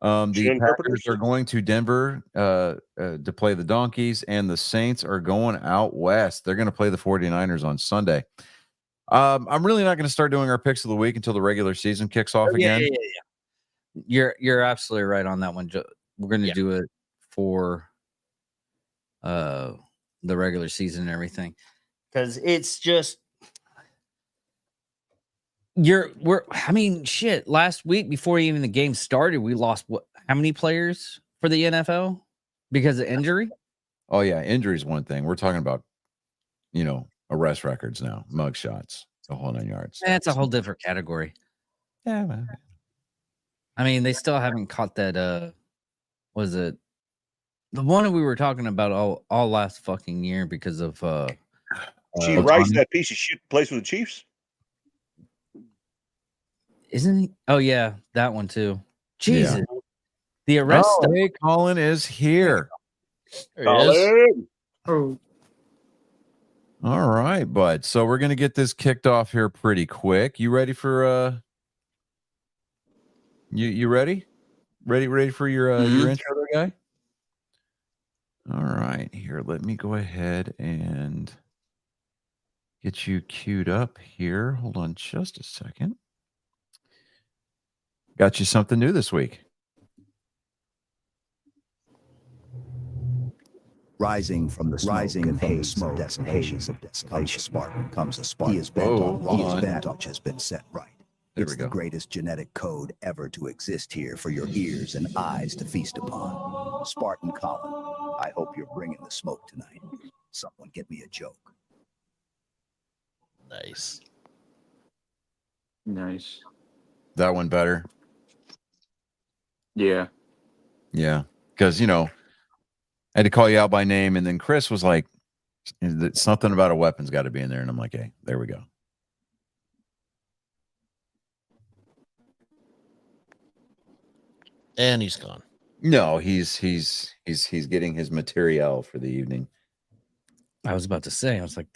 The Shit, Packers interpreters? are going to Denver to play the Donkeys, and the Saints are going out west. They're going to play the 49ers on Sunday. I'm really not going to start doing our picks of the week until the regular season kicks off again. You're absolutely right on that one. We're going to do it for the regular season and everything, because it's just I mean, shit. Last week, before even the game started, we lost how many players for the NFL because of injury? Oh yeah, injury is one thing. We're talking about, arrest records now, mug shots, the whole 9 yards. That's a whole different category. Yeah, man. I mean, they still haven't caught that. Was it the one that we were talking about all last fucking year because of Gee, Rice, that piece of shit plays for the Chiefs. Isn't he? Oh yeah, that one too. Jesus, Yeah. the arrest. Hey, Colin is here. There he is. Colin. All right, bud. So we're gonna get this kicked off here pretty quick. You ready for you ready? Ready for your intro there, guy? All right, here. Let me go ahead and get you queued up here. Hold on just a second. Got you something new this week. Rising from the smoke of desolation comes a spark. He is bent on which has been set right. There It's we go. the greatest genetic code ever to exist here for your ears and eyes to feast upon. Spartan Colin, I hope you're bringing the smoke tonight. Someone get me a joke. Nice. That one better. Yeah. Yeah, because I had to call you out by name, and then Chris was like, "Something about a weapon's got to be in there," and I'm like, "Hey, there we go." And he's gone. No, he's getting his material for the evening. I was about to say. I was like,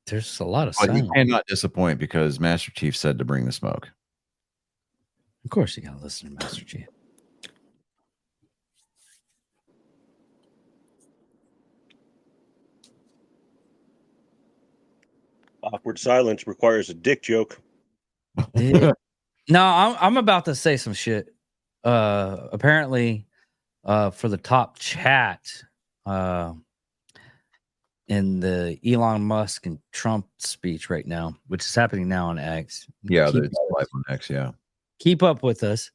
there's a lot of But he sound. cannot disappoint because Master Chief said to bring the smoke. Of course, you gotta listen to Master Chief. Awkward silence requires a dick joke. No, I'm about to say some shit. Apparently, for the top chat, in the Elon Musk and Trump speech right now, which is happening now on X. Yeah, it's live on X. Yeah, Keep up with us.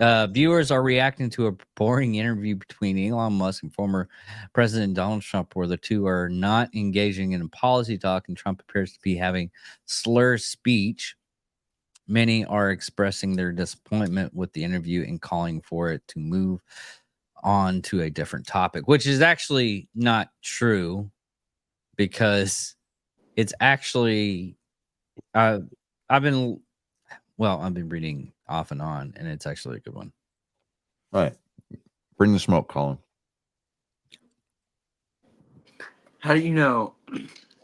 Viewers are reacting to a boring interview between Elon Musk and former President Donald Trump, where the two are not engaging in policy talk, and Trump appears to be having slur speech. Many are expressing their disappointment with the interview and calling for it to move on to a different topic, which is actually not true, because it's actually I've been reading off and on, and it's actually a good one. right. Bring the smoke, Colin. How do you know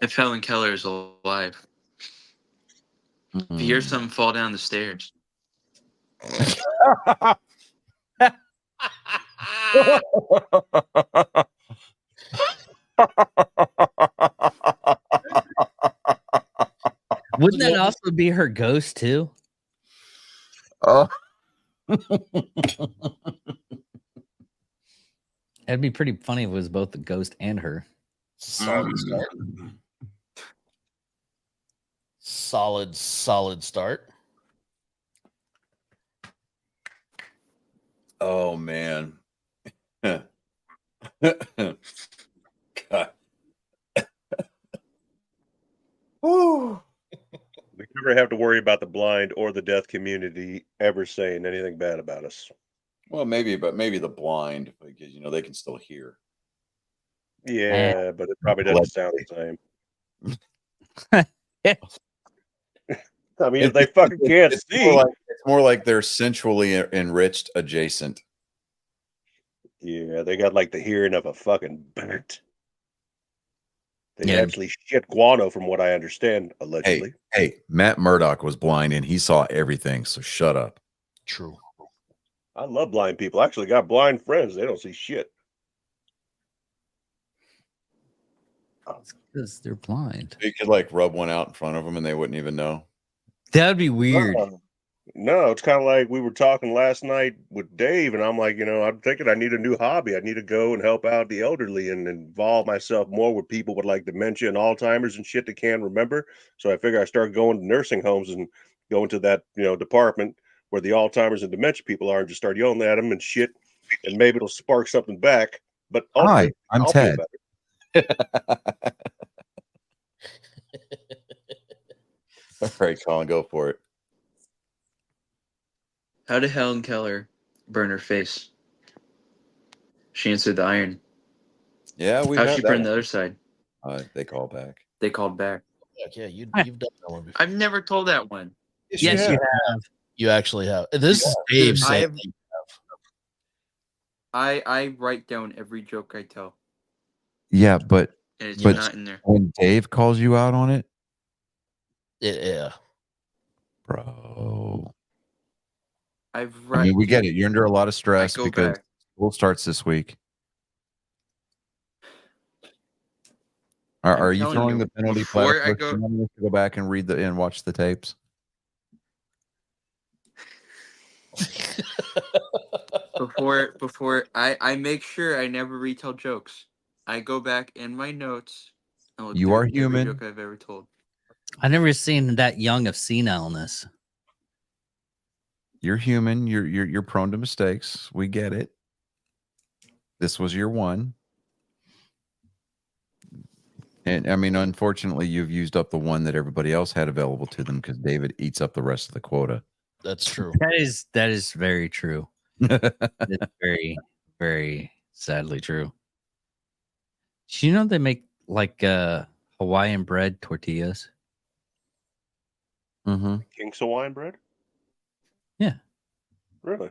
if Helen Keller is alive? If you hear something fall down the stairs. Wouldn't that also be her ghost too? Oh, That'd be pretty funny if it was both the ghost and her. Solid start. Solid start. oh man. God. Woo. We never have to worry about the blind or the deaf community ever saying anything bad about us. Well, maybe the blind, because they can still hear. Yeah, but it probably doesn't sound the same. I mean, if they fucking can't It's see. more like they're sensually enriched adjacent. Yeah, they got like the hearing of a fucking bird. They Yeah. actually shit guano, from what I understand, allegedly. Hey, Matt Murdock was blind and he saw everything. So shut up. True. I love blind people. I actually got blind friends. They don't see shit. Because they're blind. You could like rub one out in front of them and they wouldn't even know. That'd be weird. No, it's kind of like we were talking last night with Dave, and I'm like, I'm thinking I need a new hobby. I need to go and help out the elderly and involve myself more with people with like dementia and Alzheimer's and shit that can't remember. So I figure I start going to nursing homes and go into that, department where the Alzheimer's and dementia people are and just start yelling at them and shit. And maybe it'll spark something back. But Hi, I'm I'll feel Ted. better. All right, Colin, go for it. How did Helen Keller burn her face? She answered the iron. Yeah, we. How'd she burn the other side? They call back. They called back. Yeah, you've done that one before. I've never told that one. Yes, you have. You actually have. This is Dave saying. I write down every joke I tell, Yeah, but and it's But- not in there. when Dave calls you out on it, Yeah. bro. I I mean, we get it. You're under a lot of I stress go because back. school starts this week. Are I'm you telling throwing you, the penalty before flag? I go- You want me to go back and read and watch the tapes? Before I make sure I never retell jokes. I go back in my notes and look You through are every human. joke I've ever told. I never seen that young of senileness. You're human. You're prone to mistakes. We get it. This was your one. And I mean, unfortunately, you've used up the one that everybody else had available to them because David eats up the rest of the quota. That's true. That is very true. It's very, very sadly true. Do you know they make like Hawaiian bread tortillas? Mm-hmm. King's Hawaiian bread? Yeah. Really?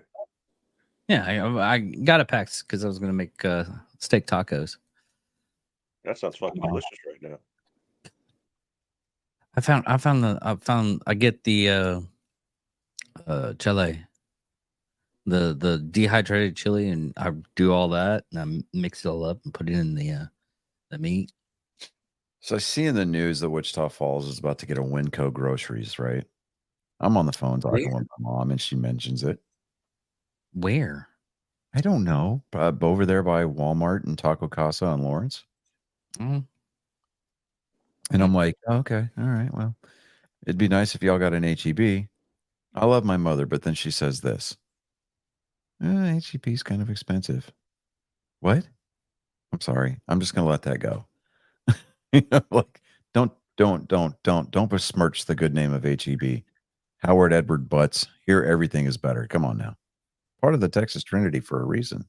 Yeah, I got a pack because I was gonna make steak tacos. That sounds fucking delicious right now. I get the chile, the dehydrated chili, and I do all that and I mix it all up and put it in the meat. So I see in the news that Wichita Falls is about to get a Winco Groceries, right? I'm on the phone talking with my mom, and she mentions it. Where? I don't know. Over there by Walmart and Taco Casa on Lawrence. Mm. And I'm like, okay, all right. Well, it'd be nice if y'all got an HEB. I love my mother, but then she says this. HEB is kind of expensive. What? I'm sorry. I'm just gonna let that go. Like, don't besmirch the good name of HEB. Howard Edward Butts. Here, everything is better. Come on now. Part of the Texas Trinity for a reason.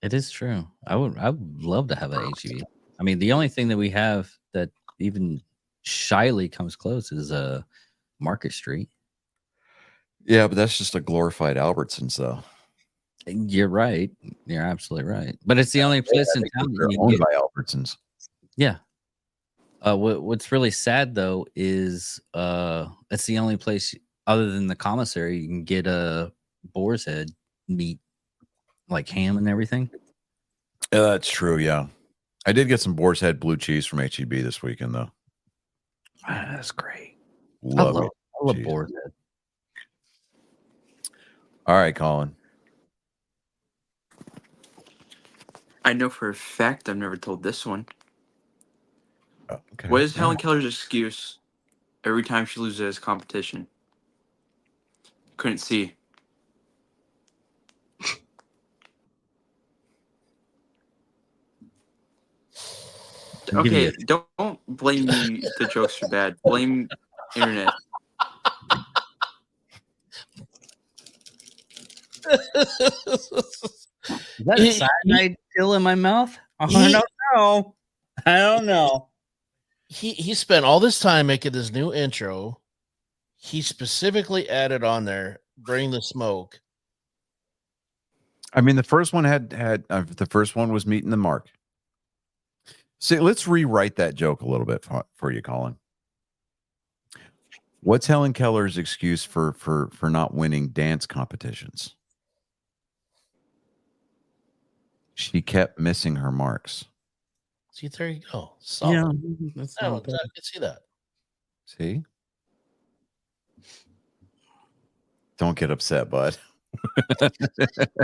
It is true. I would love to have a HEB. I mean, the only thing that we have that even shyly comes close is Market Street. Yeah, but that's just a glorified Albertsons, though. You're right. You're absolutely right. But it's the only place in town that They're you can owned get. by Albertsons. Yeah. What's really sad though is it's the only place other than the commissary you can get a boar's head meat, like ham and everything. Yeah, that's true. Yeah, I did get some boar's head blue cheese from HEB this weekend, though. That's great. Love it. I love Cheese. boar's head. All right, Colin. I know for a fact I've never told this one. Oh, okay. What is Helen Keller's excuse every time she loses this competition? Couldn't see. I'll give you Okay, don't blame me if the jokes are bad. Blame internet. Is that a cyanide pill in my mouth? I don't know. I don't know. He spent all this time making this new intro. He specifically added on there, bring the smoke. I mean, the first one had the first one was meeting the mark. See, let's rewrite that joke a little bit for you, Colin. What's Helen Keller's excuse for not winning dance competitions? She kept missing her marks. See, there you go. Solid. that's I not bad. can see that. See? Don't get upset, bud.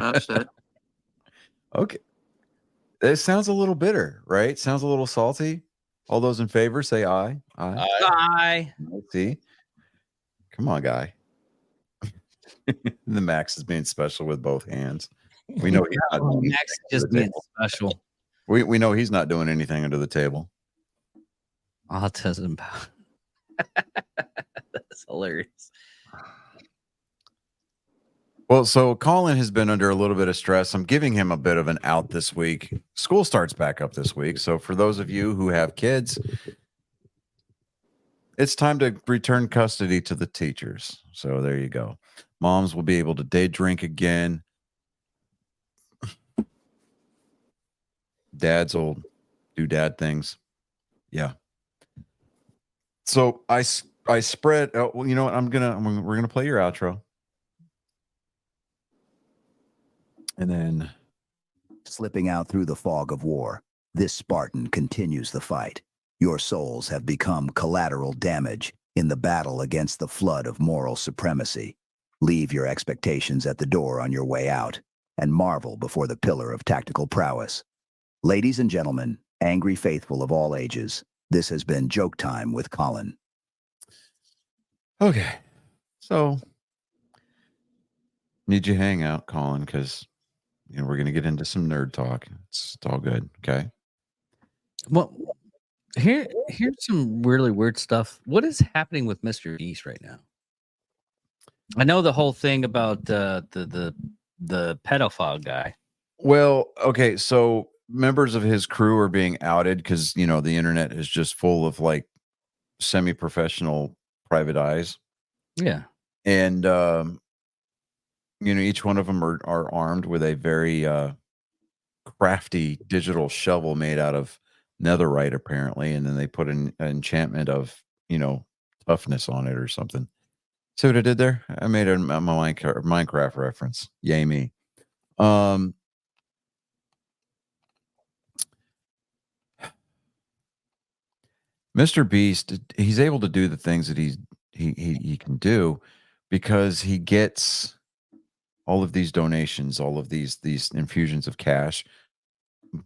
Upset. Okay. It sounds a little bitter, right? Sounds a little salty. All those in favor say aye. Aye. Bye. See? Come on, guy. The Max is being special with both hands. We know he's not doing Max anything just under the being table. special. We know he's not doing anything under the table. Autism. That's hilarious. Well, so Colin has been under a little bit of stress. I'm giving him a bit of an out this week. School starts back up this week. So for those of you who have kids, it's time to return custody to the teachers. So there you go. Moms will be able to day drink again. Dads will do dad things. Yeah. So I spread. Oh, well, you know what? We're gonna play your outro, and then Slipping out through the fog of war, this Spartan continues the fight. Your souls have become collateral damage in the battle against the flood of moral supremacy. Leave your expectations at the door on your way out and marvel before the pillar of tactical prowess. Ladies and gentlemen, angry faithful of all ages, this has been Joke Time with Colin. okay. So need you hang out, Colin, because we're gonna get into some nerd talk. It's all good. Okay. Well, here's some really weird stuff. What is happening with Mr. Beast right now? I know the whole thing about the pedophile guy. Well, okay. So members of his crew are being outed because the internet is just full of like semi-professional private eyes, Yeah. and each one of them are armed with a very crafty digital shovel made out of netherite, apparently, and then they put an enchantment of toughness on it or something. See what I did there? I made a Minecraft reference. Yay me. Mr. Beast, he's able to do the things that he can do because he gets all of these donations, all of these infusions of cash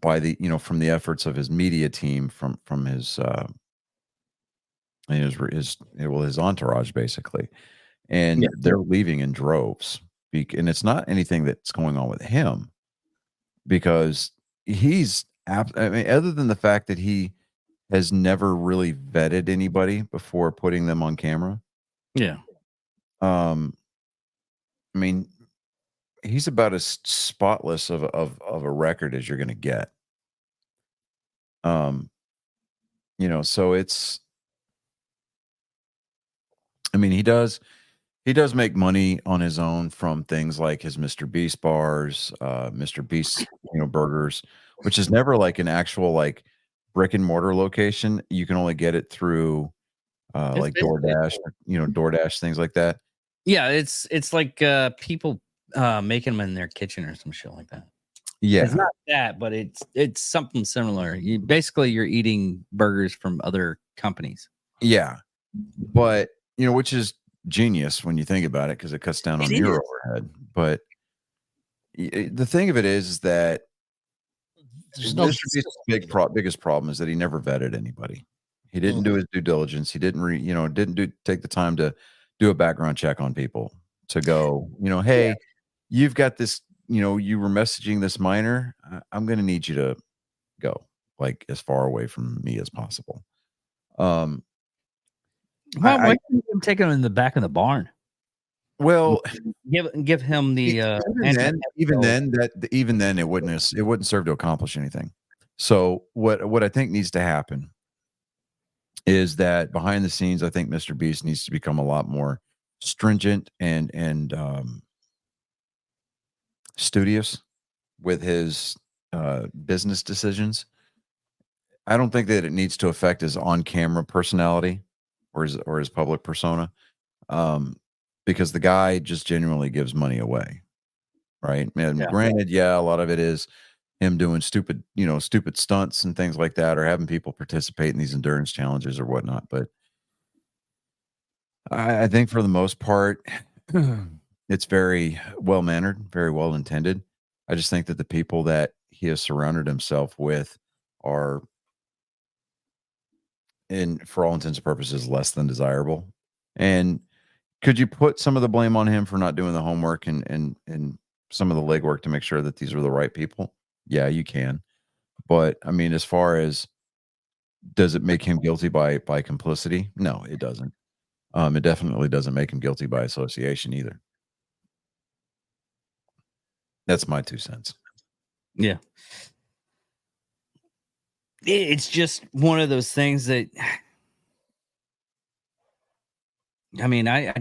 by the from the efforts of his media team, from his entourage, basically, and they're leaving in droves. And it's not anything that's going on with him, because he's other than the fact that he has never really vetted anybody before putting them on camera. Yeah. I mean, he's about as spotless of a record as you're going to get. So it's, I mean, he does make money on his own from things like his Mr. Beast bars, Mr. Beast, burgers, which is never like an actual like brick and mortar location. You can only get it through like DoorDash, DoorDash, things like that. Yeah, it's like people making them in their kitchen or some shit like that. Yeah, it's not that, but it's something similar. You're eating burgers from other companies. Yeah, but which is genius when you think about it, because it cuts down on your overhead. But the thing of it is that Mr. Beast's biggest problem is that he never vetted anybody. He didn't do his due diligence. He didn't take the time to do a background check on people to go, hey, you've got this, you were messaging this minor. I'm going to need you to go like as far away from me as possible. Why can't you take him in the back of the barn? Well, give him the even then it wouldn't serve to accomplish anything. So what I think needs to happen is that behind the scenes, I think Mr. Beast needs to become a lot more stringent and studious with his business decisions. I don't think that it needs to affect his on-camera personality or his public persona, because the guy just genuinely gives money away, right? And Yeah. granted, yeah, a lot of it is him doing stupid stunts and things like that, or having people participate in these endurance challenges or whatnot. But I think for the most part, it's very well mannered, very well intended. I just think that the people that he has surrounded himself with are, for all intents and purposes, less than desirable. And could you put some of the blame on him for not doing the homework and some of the legwork to make sure that these are the right people? Yeah, you can. But I mean, as far as, does it make him guilty by complicity? No, it doesn't. It definitely doesn't make him guilty by association either. That's my 2 cents. Yeah. It's just one of those things that, I mean, I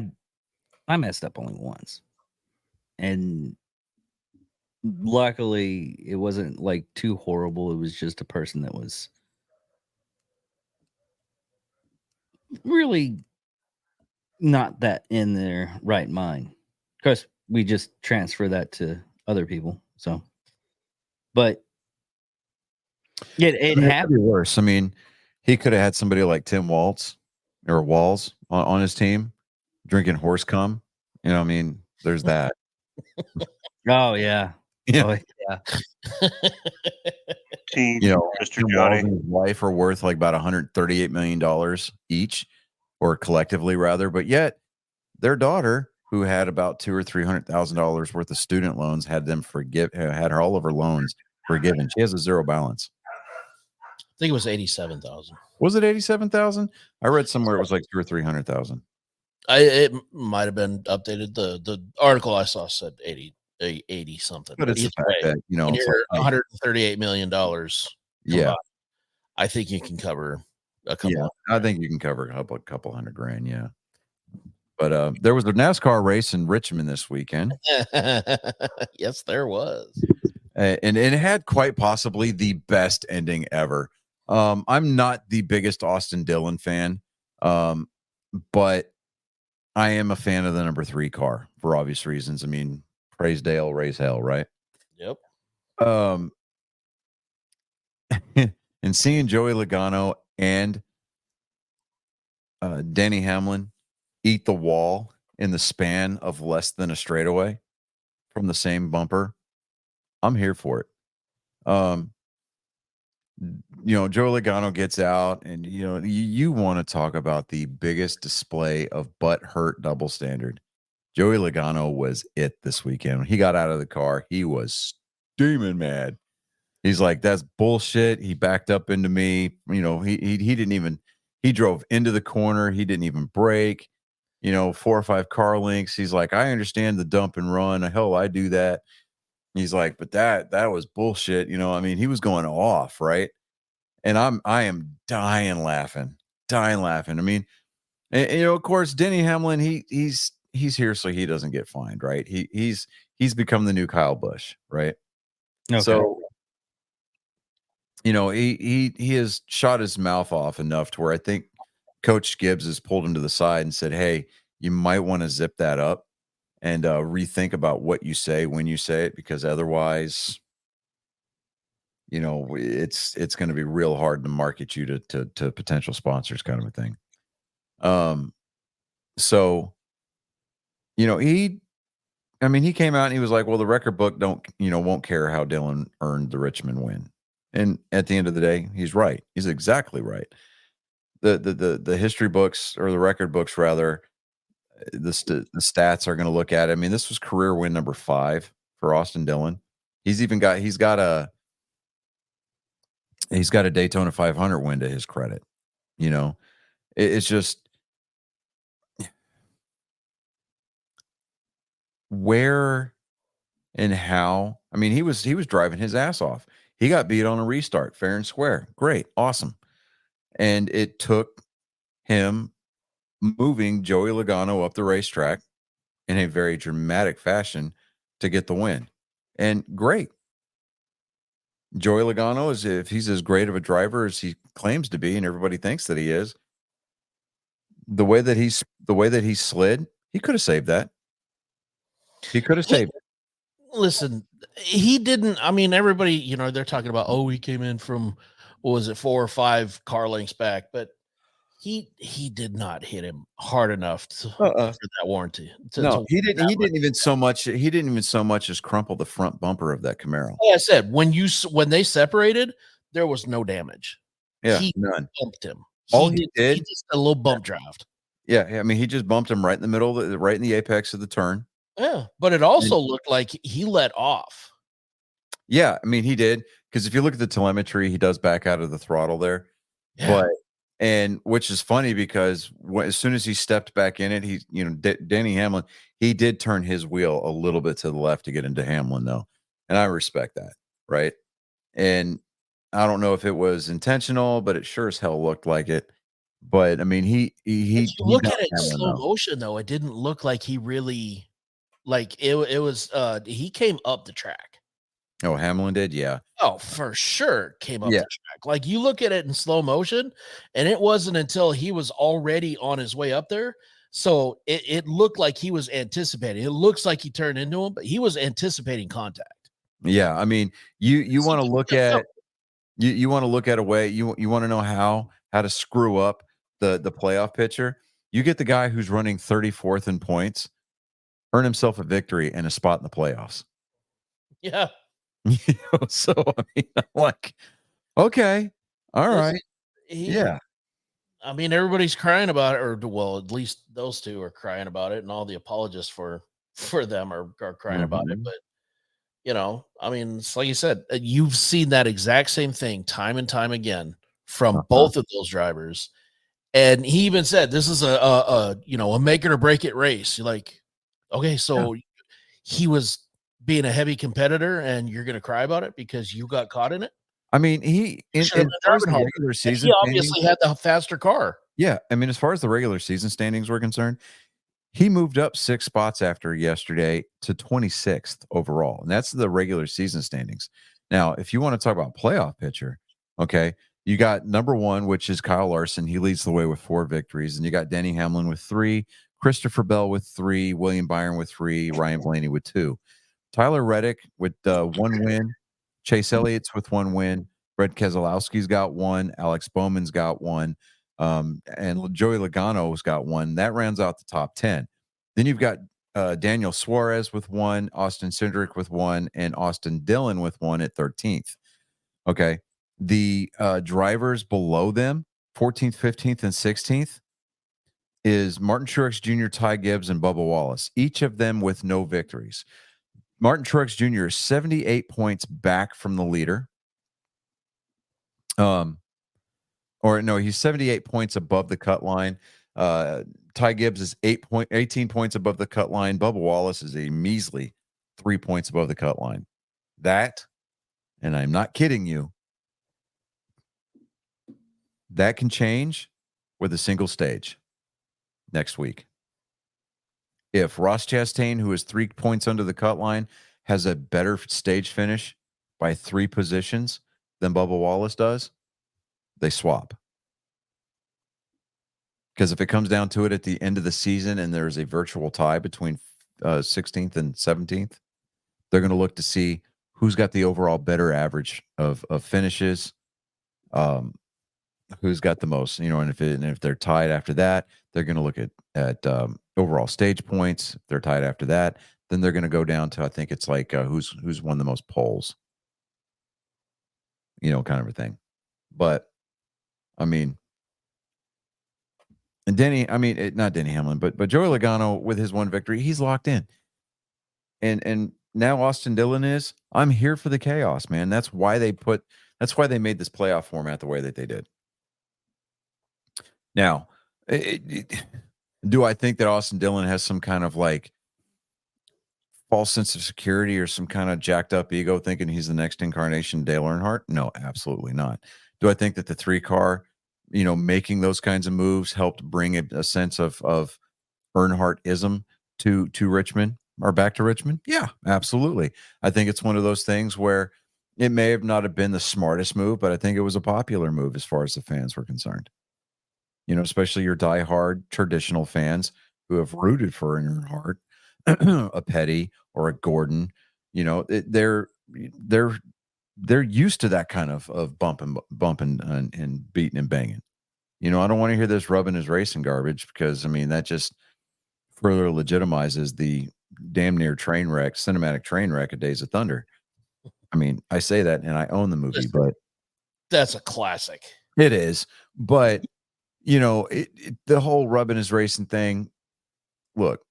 messed up only once, and luckily it wasn't like too horrible. It was just a person that was really not that in their right mind. Of course, we just transfer that to other people. So, but it Could happened. be worse. I mean, he could have had somebody like Tim Walz on his team drinking horse cum. You know, I mean, there's that. Oh yeah. Yeah. Oh yeah. Team, You know, Mr. Tim Walz Johnny. and his wife are worth like about $138 million each, or collectively rather. But yet their daughter, who had about $200,000 or $300,000 worth of student loans, had her all of her loans forgiven. She has a zero balance. I think it was 87,000. Was it 87,000? I read somewhere it was like 200,000 or 300,000. It might have been updated. The article I saw said 80 something. But it's the either fact way, that, you know, when it's you're like, $138 million. yeah, I think you can cover a couple. yeah, I think you can cover a couple hundred grand. Yeah. But there was a NASCAR race in Richmond this weekend. Yes, there was. And it had quite possibly the best ending ever. I'm not the biggest Austin Dillon fan, but I am a fan of the number 3 car for obvious reasons. I mean, praise Dale, raise hell, right? Yep. And seeing Joey Logano and Denny Hamlin eat the wall in the span of less than a straightaway from the same bumper, I'm here for it. You know, Joe Logano gets out, and you know, you want to talk about the biggest display of butt hurt double standard. Joey Logano was it this weekend. When he got out of the car, he was steaming mad. He's like, "That's bullshit." He backed up into me. You know, he didn't even. He drove into the corner. He didn't even brake. You know, 4 or 5 car lengths. He's like, "I understand the dump and run. Hell, I do that." He's like, "But that was bullshit." You know, I mean, he was going off, right? And I am dying laughing. I mean, and, you know, of course, Denny Hamlin, he's here so he doesn't get fined, right? He's become the new Kyle Busch, right? Okay. So, you know, he has shot his mouth off enough to where I think Coach Gibbs has pulled him to the side and said, "Hey, you might want to zip that up and rethink about what you say when you say it, because otherwise, you know, it's going to be real hard to market you to potential sponsors," kind of a thing. So, you know, he came out and he was like, "Well, the record book won't care how Dillon earned the Richmond win." And at the end of the day, he's right. He's exactly right. The history books, or the record books rather, the stats are going to look at it. I mean, this was career win number 5 for Austin Dillon. He's got a Daytona 500 win to his credit. You know, it's just where and how. I mean, he was driving his ass off. He got beat on a restart, fair and square. Great, awesome. And it took him moving Joey Logano up the racetrack in a very dramatic fashion to get the win. And great. Joey Logano is, if he's as great of a driver as he claims to be, and everybody thinks that he is, the way that he slid, he could have saved that. He could have saved it. Listen, he didn't. I mean, everybody, you know, they're talking about, oh, he came in from, what was it, 4 or 5 car lengths back, but he did not hit him hard enough for that warranty. No, he didn't. He didn't even so much as crumple the front bumper of that Camaro. Like I said, when they separated, there was no damage. Yeah, he none. bumped him. He did just a little bump draft. Yeah, I mean, he just bumped him right in the middle, right in the apex of the turn. Yeah, but it also looked like he let off. Yeah, I mean, he did, because if you look at the telemetry, he does back out of the throttle there. Yeah. And which is funny because as soon as he stepped back in it, he, you know, Denny Hamlin, he did turn his wheel a little bit to the left to get into Hamlin, though. And I respect that, right? And I don't know if it was intentional, but it sure as hell looked like it. But I mean, he look at it in slow motion, though. It didn't look like he really, like it was, he came up the track. Oh, Hamlin did? Yeah. Oh, for sure came up the track. Like, you look at it in slow motion, and it wasn't until he was already on his way up there. So it looked like he was anticipating. It looks like he turned into him, but he was anticipating contact. Yeah. I mean, you want to look at you want to look at a way, you want to know how to screw up the playoff picture. You get the guy who's running 34th in points, earn himself a victory and a spot in the playoffs. Yeah. You know, so I mean, I'm like, okay, all right, yeah. I mean, everybody's crying about it, or well, at least those two are crying about it, and all the apologists for them are crying about it. But you know, I mean, it's like you said, you've seen that exact same thing time and time again from both of those drivers. And he even said, this is a you know, a make it or break it race. You're like, okay, so he was being a heavy competitor and you're going to cry about it because you got caught in it? I mean, he in the regular season, he obviously had the faster car. Yeah. I mean, as far as the regular season standings were concerned, he moved up 6 spots after yesterday to 26th overall. And that's the regular season standings. Now, if you want to talk about playoff picture, okay, you got number 1, which is Kyle Larson. He leads the way with 4 victories. And you got Denny Hamlin with 3, Christopher Bell with 3, William Byron with 3, Ryan Blaney with 2. Tyler Reddick with 1 win, Chase Elliott's with 1 win, Brett Keselowski's got 1, Alex Bowman's got 1, and Joey Logano's got 1. That rounds out the top 10. Then you've got Daniel Suarez with 1, Austin Cindric with 1, and Austin Dillon with 1 at 13th. Okay. The drivers below them, 14th, 15th, and 16th, is Martin Truex Jr., Ty Gibbs, and Bubba Wallace, each of them with no victories. Martin Truex Jr. is 78 points back from the leader. Or no, he's 78 points above the cut line. Ty Gibbs is 18 points above the cut line. Bubba Wallace is a measly 3 points above the cut line. That, and I'm not kidding you, that can change with a single stage next week. If Ross Chastain, who is 3 points under the cut line, has a better stage finish by 3 positions than Bubba Wallace does, they swap. Because if it comes down to it at the end of the season and there's a virtual tie between 16th and 17th, they're going to look to see who's got the overall better average of finishes, who's got the most, you know, and if they're tied after that, they're going to look at overall stage points. If they're tied after that, then they're going to go down to, I think it's like who's won the most poles, you know, kind of a thing. But I mean, and not Denny Hamlin, but Joey Logano with his 1 victory, he's locked in. And now Austin Dillon is. I'm here for the chaos, man. That's why they made this playoff format the way that they did. Now, do I think that Austin Dillon has some kind of like false sense of security or some kind of jacked up ego thinking he's the next incarnation of Dale Earnhardt? No, absolutely not. Do I think that the 3-car, you know, making those kinds of moves helped bring a sense of Earnhardt-ism to Richmond or back to Richmond? Yeah, absolutely. I think it's one of those things where It may have not have been the smartest move, but I think it was a popular move as far as the fans were concerned. You know, especially your diehard traditional fans who have rooted for an Earnhardt, a Petty, or a Gordon. You know, they're used to that kind of bumping and beating and banging. You know, I don't want to hear this rubbing his racing garbage because I mean that just further legitimizes the damn near train wreck, cinematic train wreck of Days of Thunder. I mean, I say that and I own the movie, but that's a classic. It is. But, you know, the whole rubbing his racing thing, look.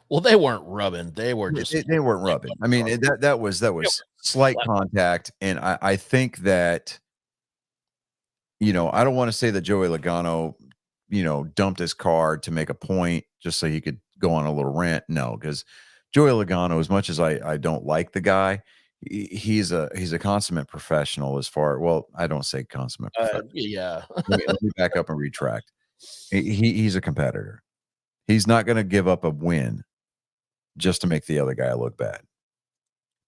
Well, they weren't rubbing. They were just. They weren't rubbing. I mean, that was slight contact. And I think that, you know, I don't want to say that Joey Logano, you know, dumped his car to make a point just so he could go on a little rant. No, because Joey Logano, as much as I don't like the guy, he's a consummate professional as far. Well, I don't say consummate professional. Yeah. let me back up and retract. He's a competitor. He's not going to give up a win just to make the other guy look bad.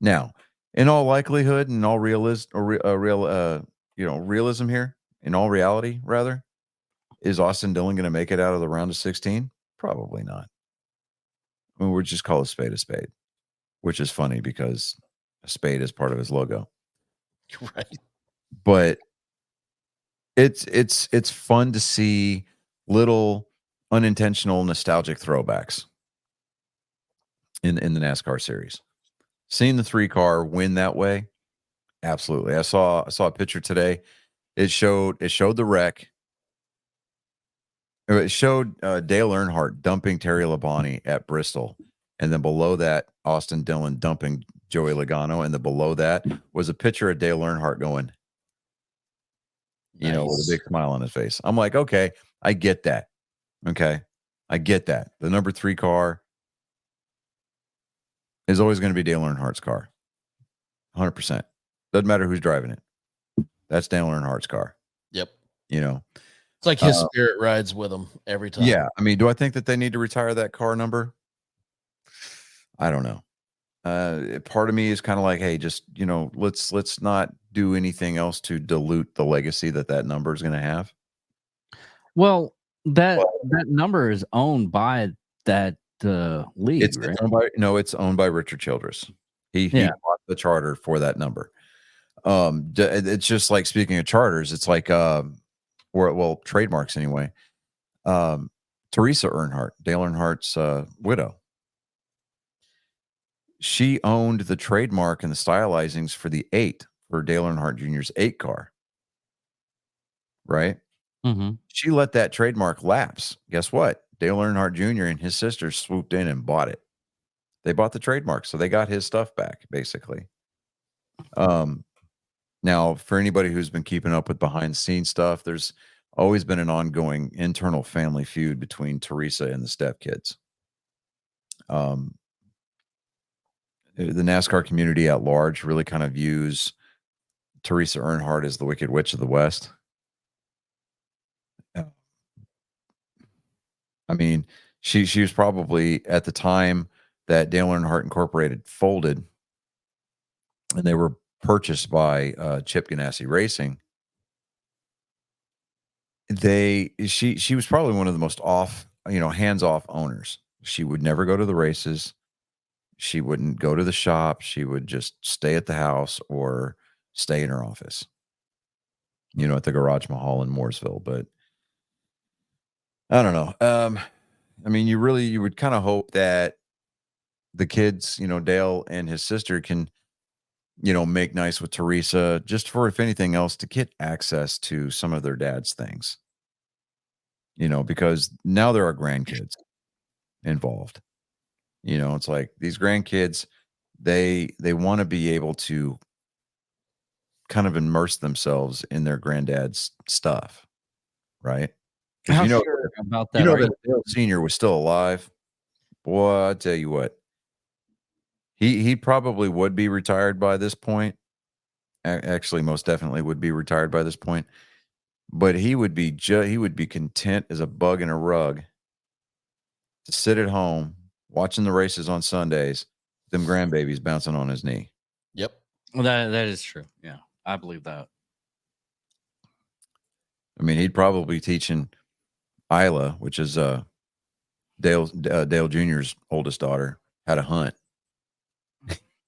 Now, in all likelihood, in all realism here, in all reality, rather, is Austin Dillon going to make it out of the round of 16? Probably not. I mean, we'll just call a spade, which is funny because a spade is part of his logo. Right. But it's fun to see little unintentional nostalgic throwbacks in the NASCAR series. Seeing the 3-car win that way, absolutely. I saw a picture today. It showed the wreck. It showed Dale Earnhardt dumping Terry Labonte at Bristol, and then below that, Austin Dillon dumping Joey Logano, and then below that was a picture of Dale Earnhardt going, you know, with a big smile on his face. I'm like, okay, I get that. Okay, I get that. The number 3 car is always going to be Dale Earnhardt's car, 100%. Doesn't matter who's driving it. That's Dale Earnhardt's car. Yep. You know, it's like his spirit rides with him every time. Yeah. I mean, do I think that they need to retire that car number? I don't know. Part of me is kind of like, hey, just, you know, let's not do anything else to dilute the legacy that number is going to have. Well, that number is owned by that league. It's right? it's owned by Richard Childress. He bought the charter for that number. It's just like, speaking of charters, it's like trademarks anyway. Teresa Earnhardt, Dale Earnhardt's widow. She owned the trademark and the stylizings for the 8 for Dale Earnhardt Jr.'s 8 car. Right? Mm-hmm. She let that trademark lapse. Guess what? Dale Earnhardt Jr. and his sister swooped in and bought it. They bought the trademark, so they got his stuff back, basically. Now, for anybody who's been keeping up with behind-the-scenes stuff, there's always been an ongoing internal family feud between Teresa and the stepkids. The NASCAR community at large really kind of views Teresa Earnhardt as the Wicked Witch of the West. I mean, she was probably, at the time that Dale Earnhardt Incorporated folded and they were purchased by Chip Ganassi Racing, she was probably one of the most hands-off owners. She would never go to the races. She wouldn't go to the shop. She would just stay at the house or stay in her office, you know, at the Garage Mahal in Mooresville. But I don't know. I mean, you would kind of hope that the kids, you know, Dale and his sister can, you know, make nice with Teresa, just for, if anything else, to get access to some of their dad's things, you know, because now there are grandkids involved. You know, it's like these grandkids, they want to be able to kind of immerse themselves in their granddad's stuff, right? Because you know about that. You know that Dale Sr. was still alive. Boy, I tell you what, he probably would be retired by this point. Actually, most definitely would be retired by this point. But he would be content as a bug in a rug to sit at home watching the races on Sundays, them grandbabies bouncing on his knee. Yep. Well, that is true. Yeah, I believe that. I mean, he'd probably be teaching Isla, which is Dale Jr.'s oldest daughter, how to hunt.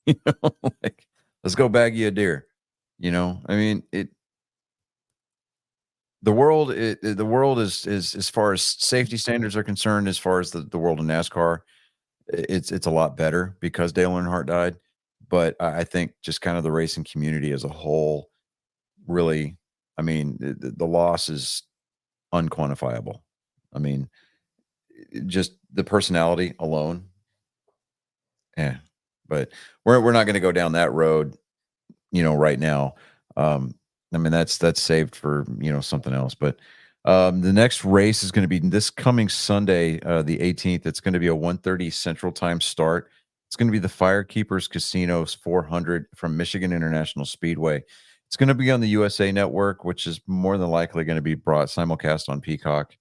You know, like, let's go bag you a deer. You know, I mean, the world is as far as safety standards are concerned, as far as the world of NASCAR, it's a lot better because Dale Earnhardt died. But I think just kind of the racing community as a whole, really, I mean, the loss is unquantifiable. I mean, just the personality alone. Yeah. But we're not going to go down that road, you know, right now. I mean, that's saved for, you know, something else. But the next race is going to be this coming Sunday, the 18th. It's going to be a 1:30 Central Time start. It's going to be the Firekeepers Casinos 400 from Michigan International Speedway. It's going to be on the USA Network, which is more than likely going to be brought simulcast on Peacock.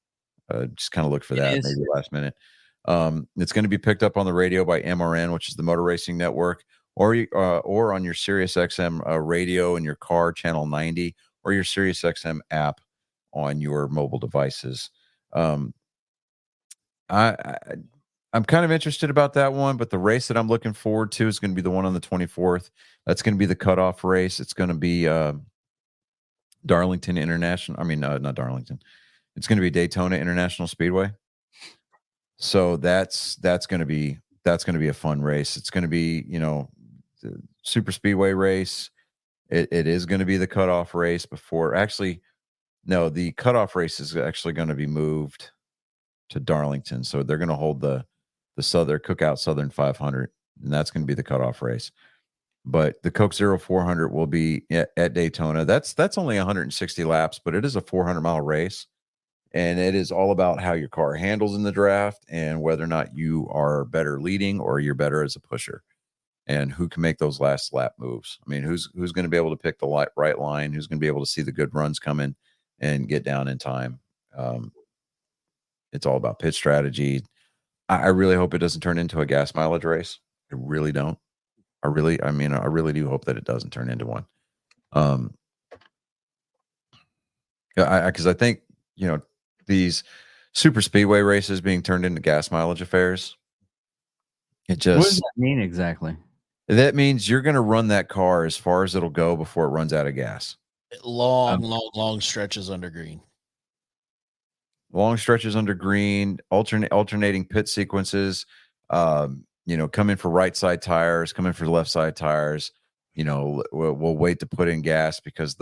Just kind of look for that maybe last minute. It's going to be picked up on the radio by MRN, which is the Motor Racing Network, or on your Sirius XM radio in your car, channel 90, or your Sirius XM app on your mobile devices. I'm kind of interested about that one, but the race that I'm looking forward to is going to be the one on the 24th. That's going to be the cutoff race. It's going to be Darlington International. I mean, not Darlington. It's going to be Daytona International Speedway. So that's going to be a fun race. It's going to be, you know, the super speedway race. It is going to be the cutoff race before. Actually, no, the cutoff race is actually going to be moved to Darlington. So they're going to hold the Southern Cookout Southern 500, and that's going to be the cutoff race. But the Coke Zero 400 will be at Daytona. That's only 160 laps, but it is a 400-mile race. And it is all about how your car handles in the draft and whether or not you are better leading or you're better as a pusher, and who can make those last lap moves. I mean, who's going to be able to pick the right line? Who's going to be able to see the good runs coming and get down in time? It's all about pit strategy. I really hope it doesn't turn into a gas mileage race. I really don't. I really do hope that it doesn't turn into one. Because I think, you know, these super speedway races being turned into gas mileage affairs. What does that mean exactly? That means you're going to run that car as far as it'll go before it runs out of gas. Long stretches under green. Long stretches under green, alternating pit sequences, you know, come in for right side tires, come in for left side tires. You know, we'll wait to put in gas because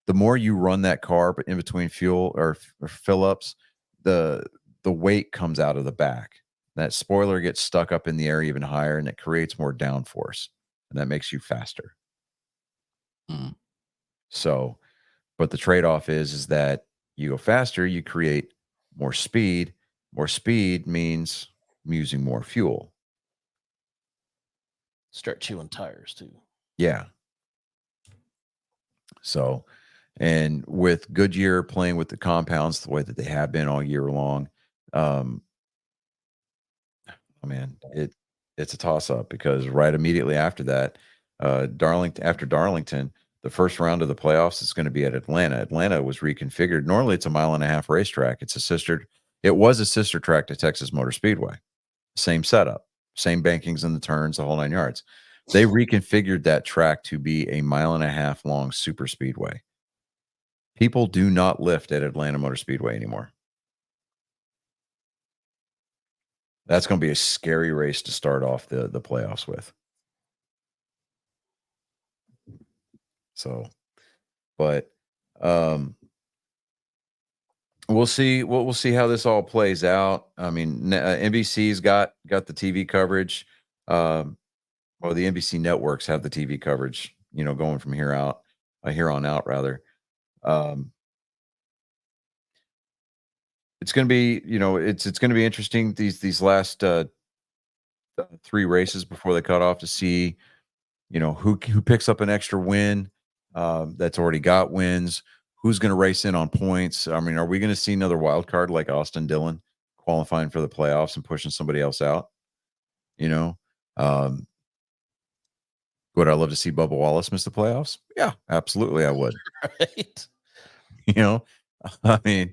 the more you run that car, but in between fuel or fill ups, the weight comes out of the back. That spoiler gets stuck up in the air even higher, and it creates more downforce, and that makes you faster. So, but the trade-off is that you go faster, you create more speed. More speed means using more fuel. Start chewing tires too. Yeah. So, and with Goodyear playing with the compounds the way that they have been all year long, it's a toss-up because right immediately after that, Darlington, the first round of the playoffs is going to be at Atlanta. Atlanta was reconfigured. Normally, it's a 1.5 mile racetrack. It was a sister track to Texas Motor Speedway. Same setup, same bankings and the turns, the whole 9 yards. They reconfigured that track to be a 1.5 mile long super speedway. People do not lift at Atlanta Motor Speedway anymore. That's going to be a scary race to start off the playoffs with. So, but we'll see. We'll see how this all plays out. I mean, NBC's got the TV coverage. The NBC networks have the TV coverage. You know, going from here on out rather. It's going to be, you know, it's going to be interesting these last 3 races before they cut off to see, you know, who picks up an extra win that's already got wins. Who's going to race in on points? I mean, are we going to see another wild card like Austin Dillon qualifying for the playoffs and pushing somebody else out? You know, Would I love to see Bubba Wallace miss the playoffs? Yeah, absolutely, I would. Right. You know, I mean,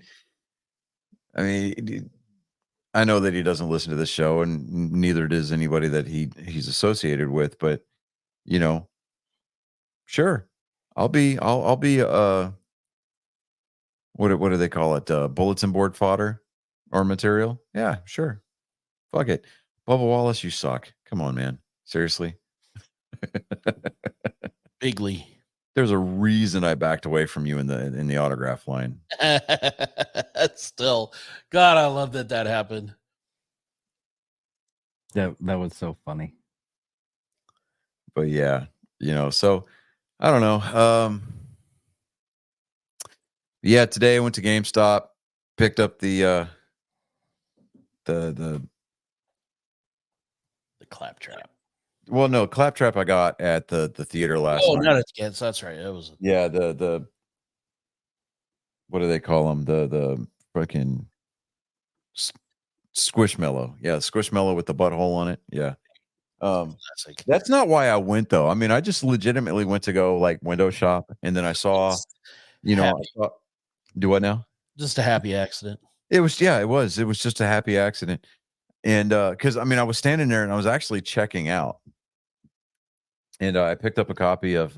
I know that he doesn't listen to this show, and neither does anybody that he's associated with. But you know, sure, I'll be what do they call it? Bulletin board fodder or material? Yeah, sure. Fuck it, Bubba Wallace, you suck. Come on, man. Seriously. Bigly. There's a reason I backed away from you in the autograph line. Still, God, I love that happened. That was so funny. But yeah, so I don't know. Yeah, today I went to GameStop, picked up the Claptrap. Well, no, Claptrap I got at the theater last night. Not at Gans. That's right. It was. Yeah, the what do they call them? The fucking Squishmallow. Yeah, Squishmallow with the butthole on it. Yeah. Classic. That's not why I went though. I mean, I just legitimately went to go like window shop, and then I saw, do what now? Just a happy accident. It was just a happy accident. And because I mean, I was standing there and I was actually checking out. And I picked up a copy of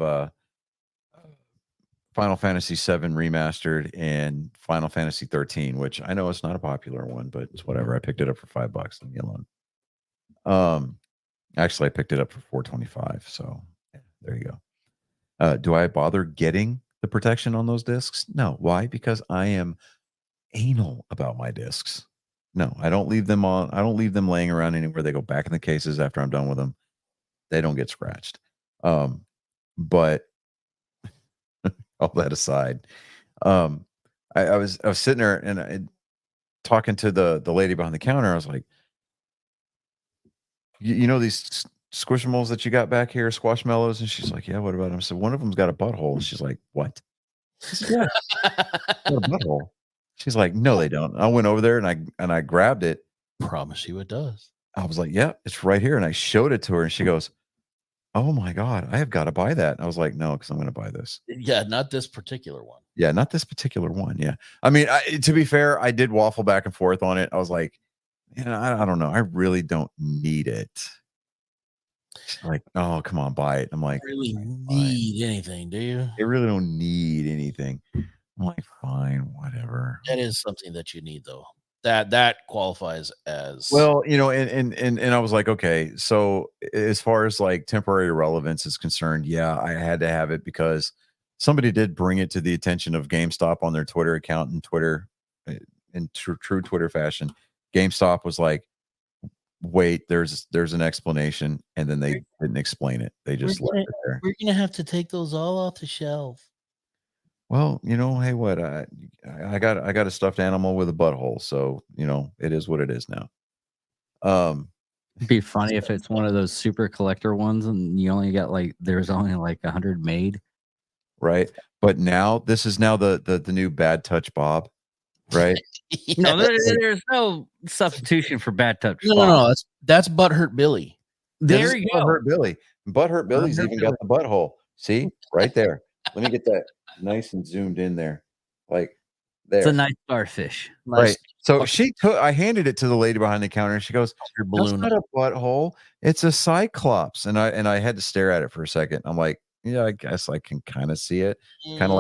Final Fantasy VII Remastered and Final Fantasy 13, which I know it's not a popular one, but it's whatever. I picked it up for $5. Leave me alone. Actually, I picked it up for $4.25. So yeah, there you go. Do I bother getting the protection on those discs? No. Why? Because I am anal about my discs. No, I don't leave them on. I don't leave them laying around anywhere. They go back in the cases after I'm done with them. They don't get scratched. But all that aside, I was sitting there and talking to the lady behind the counter. I was like, you know these Squishmallows that you got back here, Squashmallows? And she's like, yeah, what about them? I said, one of them's got a butthole. And she's like, what? I said, yeah, got a butthole. She's like, no, they don't. I went over there and I grabbed it. Promise you it does. I was like, yeah, it's right here. And I showed it to her and she goes, oh my God, I have got to buy that. And I was like, no, because I'm going to buy this. Yeah, not this particular one. Yeah, not this particular one. Yeah. I mean, to be fair, I did waffle back and forth on it. I was like, I don't know. I really don't need it. She's like, oh, come on, buy it. I'm like, really need anything, do you? I really don't need anything. I'm like, fine, whatever. That is something that you need, though. That qualifies as well, and I was like, okay, so as far as like temporary relevance is concerned, yeah, I had to have it because somebody did bring it to the attention of GameStop on their Twitter account and Twitter in true Twitter fashion. GameStop was like, wait, there's an explanation, and then they didn't explain it. They just left it there. We're gonna have to take those all off the shelf. Well, hey, what I got a stuffed animal with a butthole, so it is what it is now. It'd be funny if it's one of those super collector ones, and you only got there's only 100 made, right? But now this is now the new Bad Touch Bob, right? Yes. No, there's no substitution for Bad Touch. No, that's Butthurt Billy. There you go. Butthurt Billy. Butthurt Billy's even got the butthole. See, right there. Let me get that nice and zoomed in there, like there. It's a nice starfish, right? So I handed it to the lady behind the counter, and she goes, "Your balloon, that's not a butthole. It's a cyclops." And I had to stare at it for a second. I'm like, yeah, I guess I can kind of see it, kind of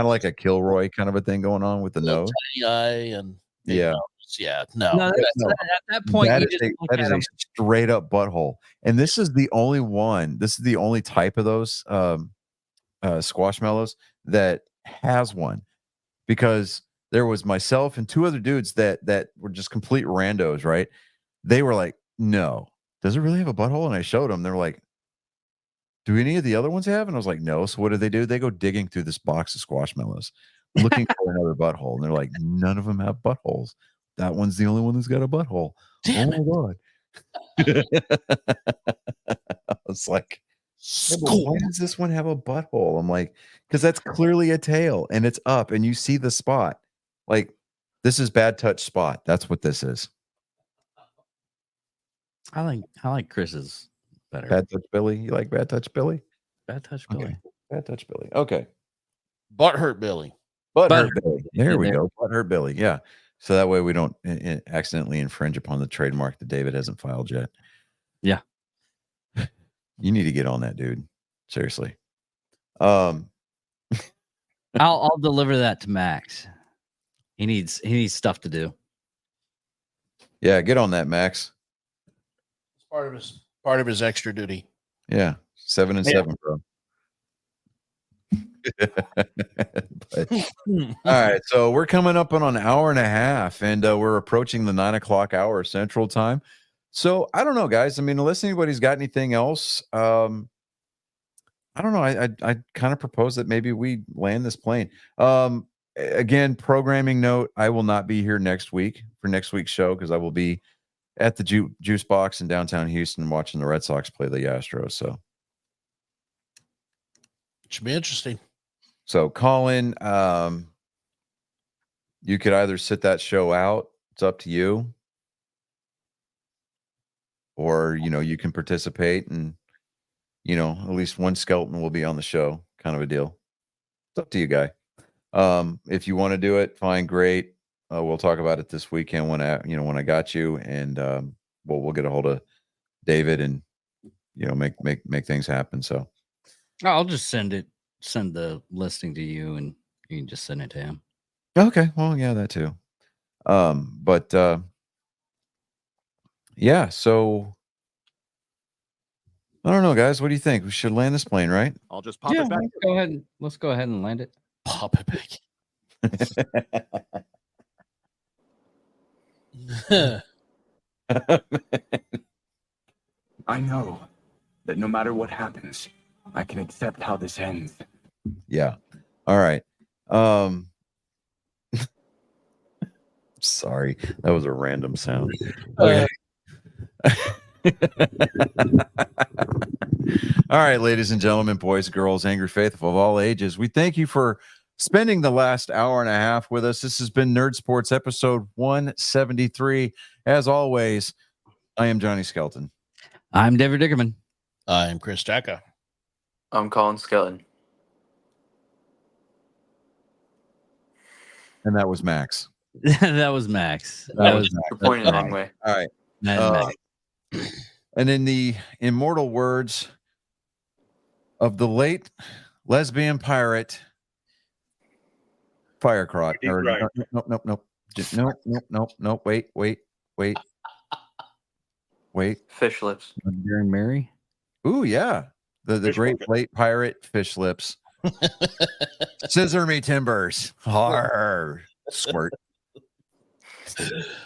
like a Kilroy kind of a thing going on with the nose, tiny eye, and yeah. No. At that point, that is a straight up butthole. And this is the only one. This is the only type of those Squashmallows that has one, because there was myself and two other dudes that were just complete randos, right? They were like, no, does it really have a butthole? And I showed them. They're like, do any of the other ones have? And I was like, no. So what do? They go digging through this box of Squashmallows looking for another butthole. And they're like, none of them have buttholes. That one's the only one that's got a butthole. Damn oh my God. I was like, yeah, but why does this one have a butthole? I'm like, because that's clearly a tail and it's up and you see the spot. Like, this is Bad Touch Spot. That's what this is. I like Chris's better. Bad Touch Billy. You like Bad Touch Billy? Bad Touch Okay. Billy. Bad Touch Billy. Okay. Butthurt Billy. Butthurt Billy. There we There. go. Butthurt Billy. Yeah. So that way we don't accidentally infringe upon the trademark that David hasn't filed yet. Yeah. You need to get on that, dude. Seriously. I'll deliver that to Max. He needs stuff to do. Yeah, get on that, Max. It's part of his extra duty. Yeah. 7 and 7, bro. But, all right, so we're coming up on an hour and a half, and we're approaching the 9 o'clock hour Central Time. So I don't know, guys. I mean, unless anybody's got anything else, I don't know. I kind of propose that maybe we land this plane. Again, programming note: I will not be here next week for next week's show because I will be at the Juice Box in downtown Houston watching the Red Sox play the Astros. So Should be interesting. So, Colin, you could either sit that show out. It's up to you. Or, you can participate and, at least one skeleton will be on the show, kind of a deal. It's up to you, guy. If you want to do it, fine, great. We'll talk about it this weekend when I got you, and we'll get a hold of David and, make things happen. So I'll just send the listing to you, and you can just send it to him. Okay. Well, yeah, that too. Yeah. So I don't know, guys. What do you think? We should land this plane, right? I'll just pop it back. Let's go ahead and land it. Pop it back. I know that no matter what happens, I can accept how this ends. Yeah. All right. Sorry, that was a random sound. Okay. All right, ladies and gentlemen, boys, girls, angry faithful of all ages, we thank you for spending the last hour and a half with us. This has been Nerd Sports episode 173. As always, I am Johnny Skelton. I'm David Dickerman. I'm Chris Jacka. I'm Colin Skeleton. And that was Max. That was Max. You're pointing the wrong way. All right. Max. And in the immortal words of the late lesbian pirate Firecrot. Right. Nope. Wait. Fish lips. Darren Mary. Ooh, yeah. The Fish great bucket. late pirate Fish Lips. Scissor me timbers. Har. Squirt.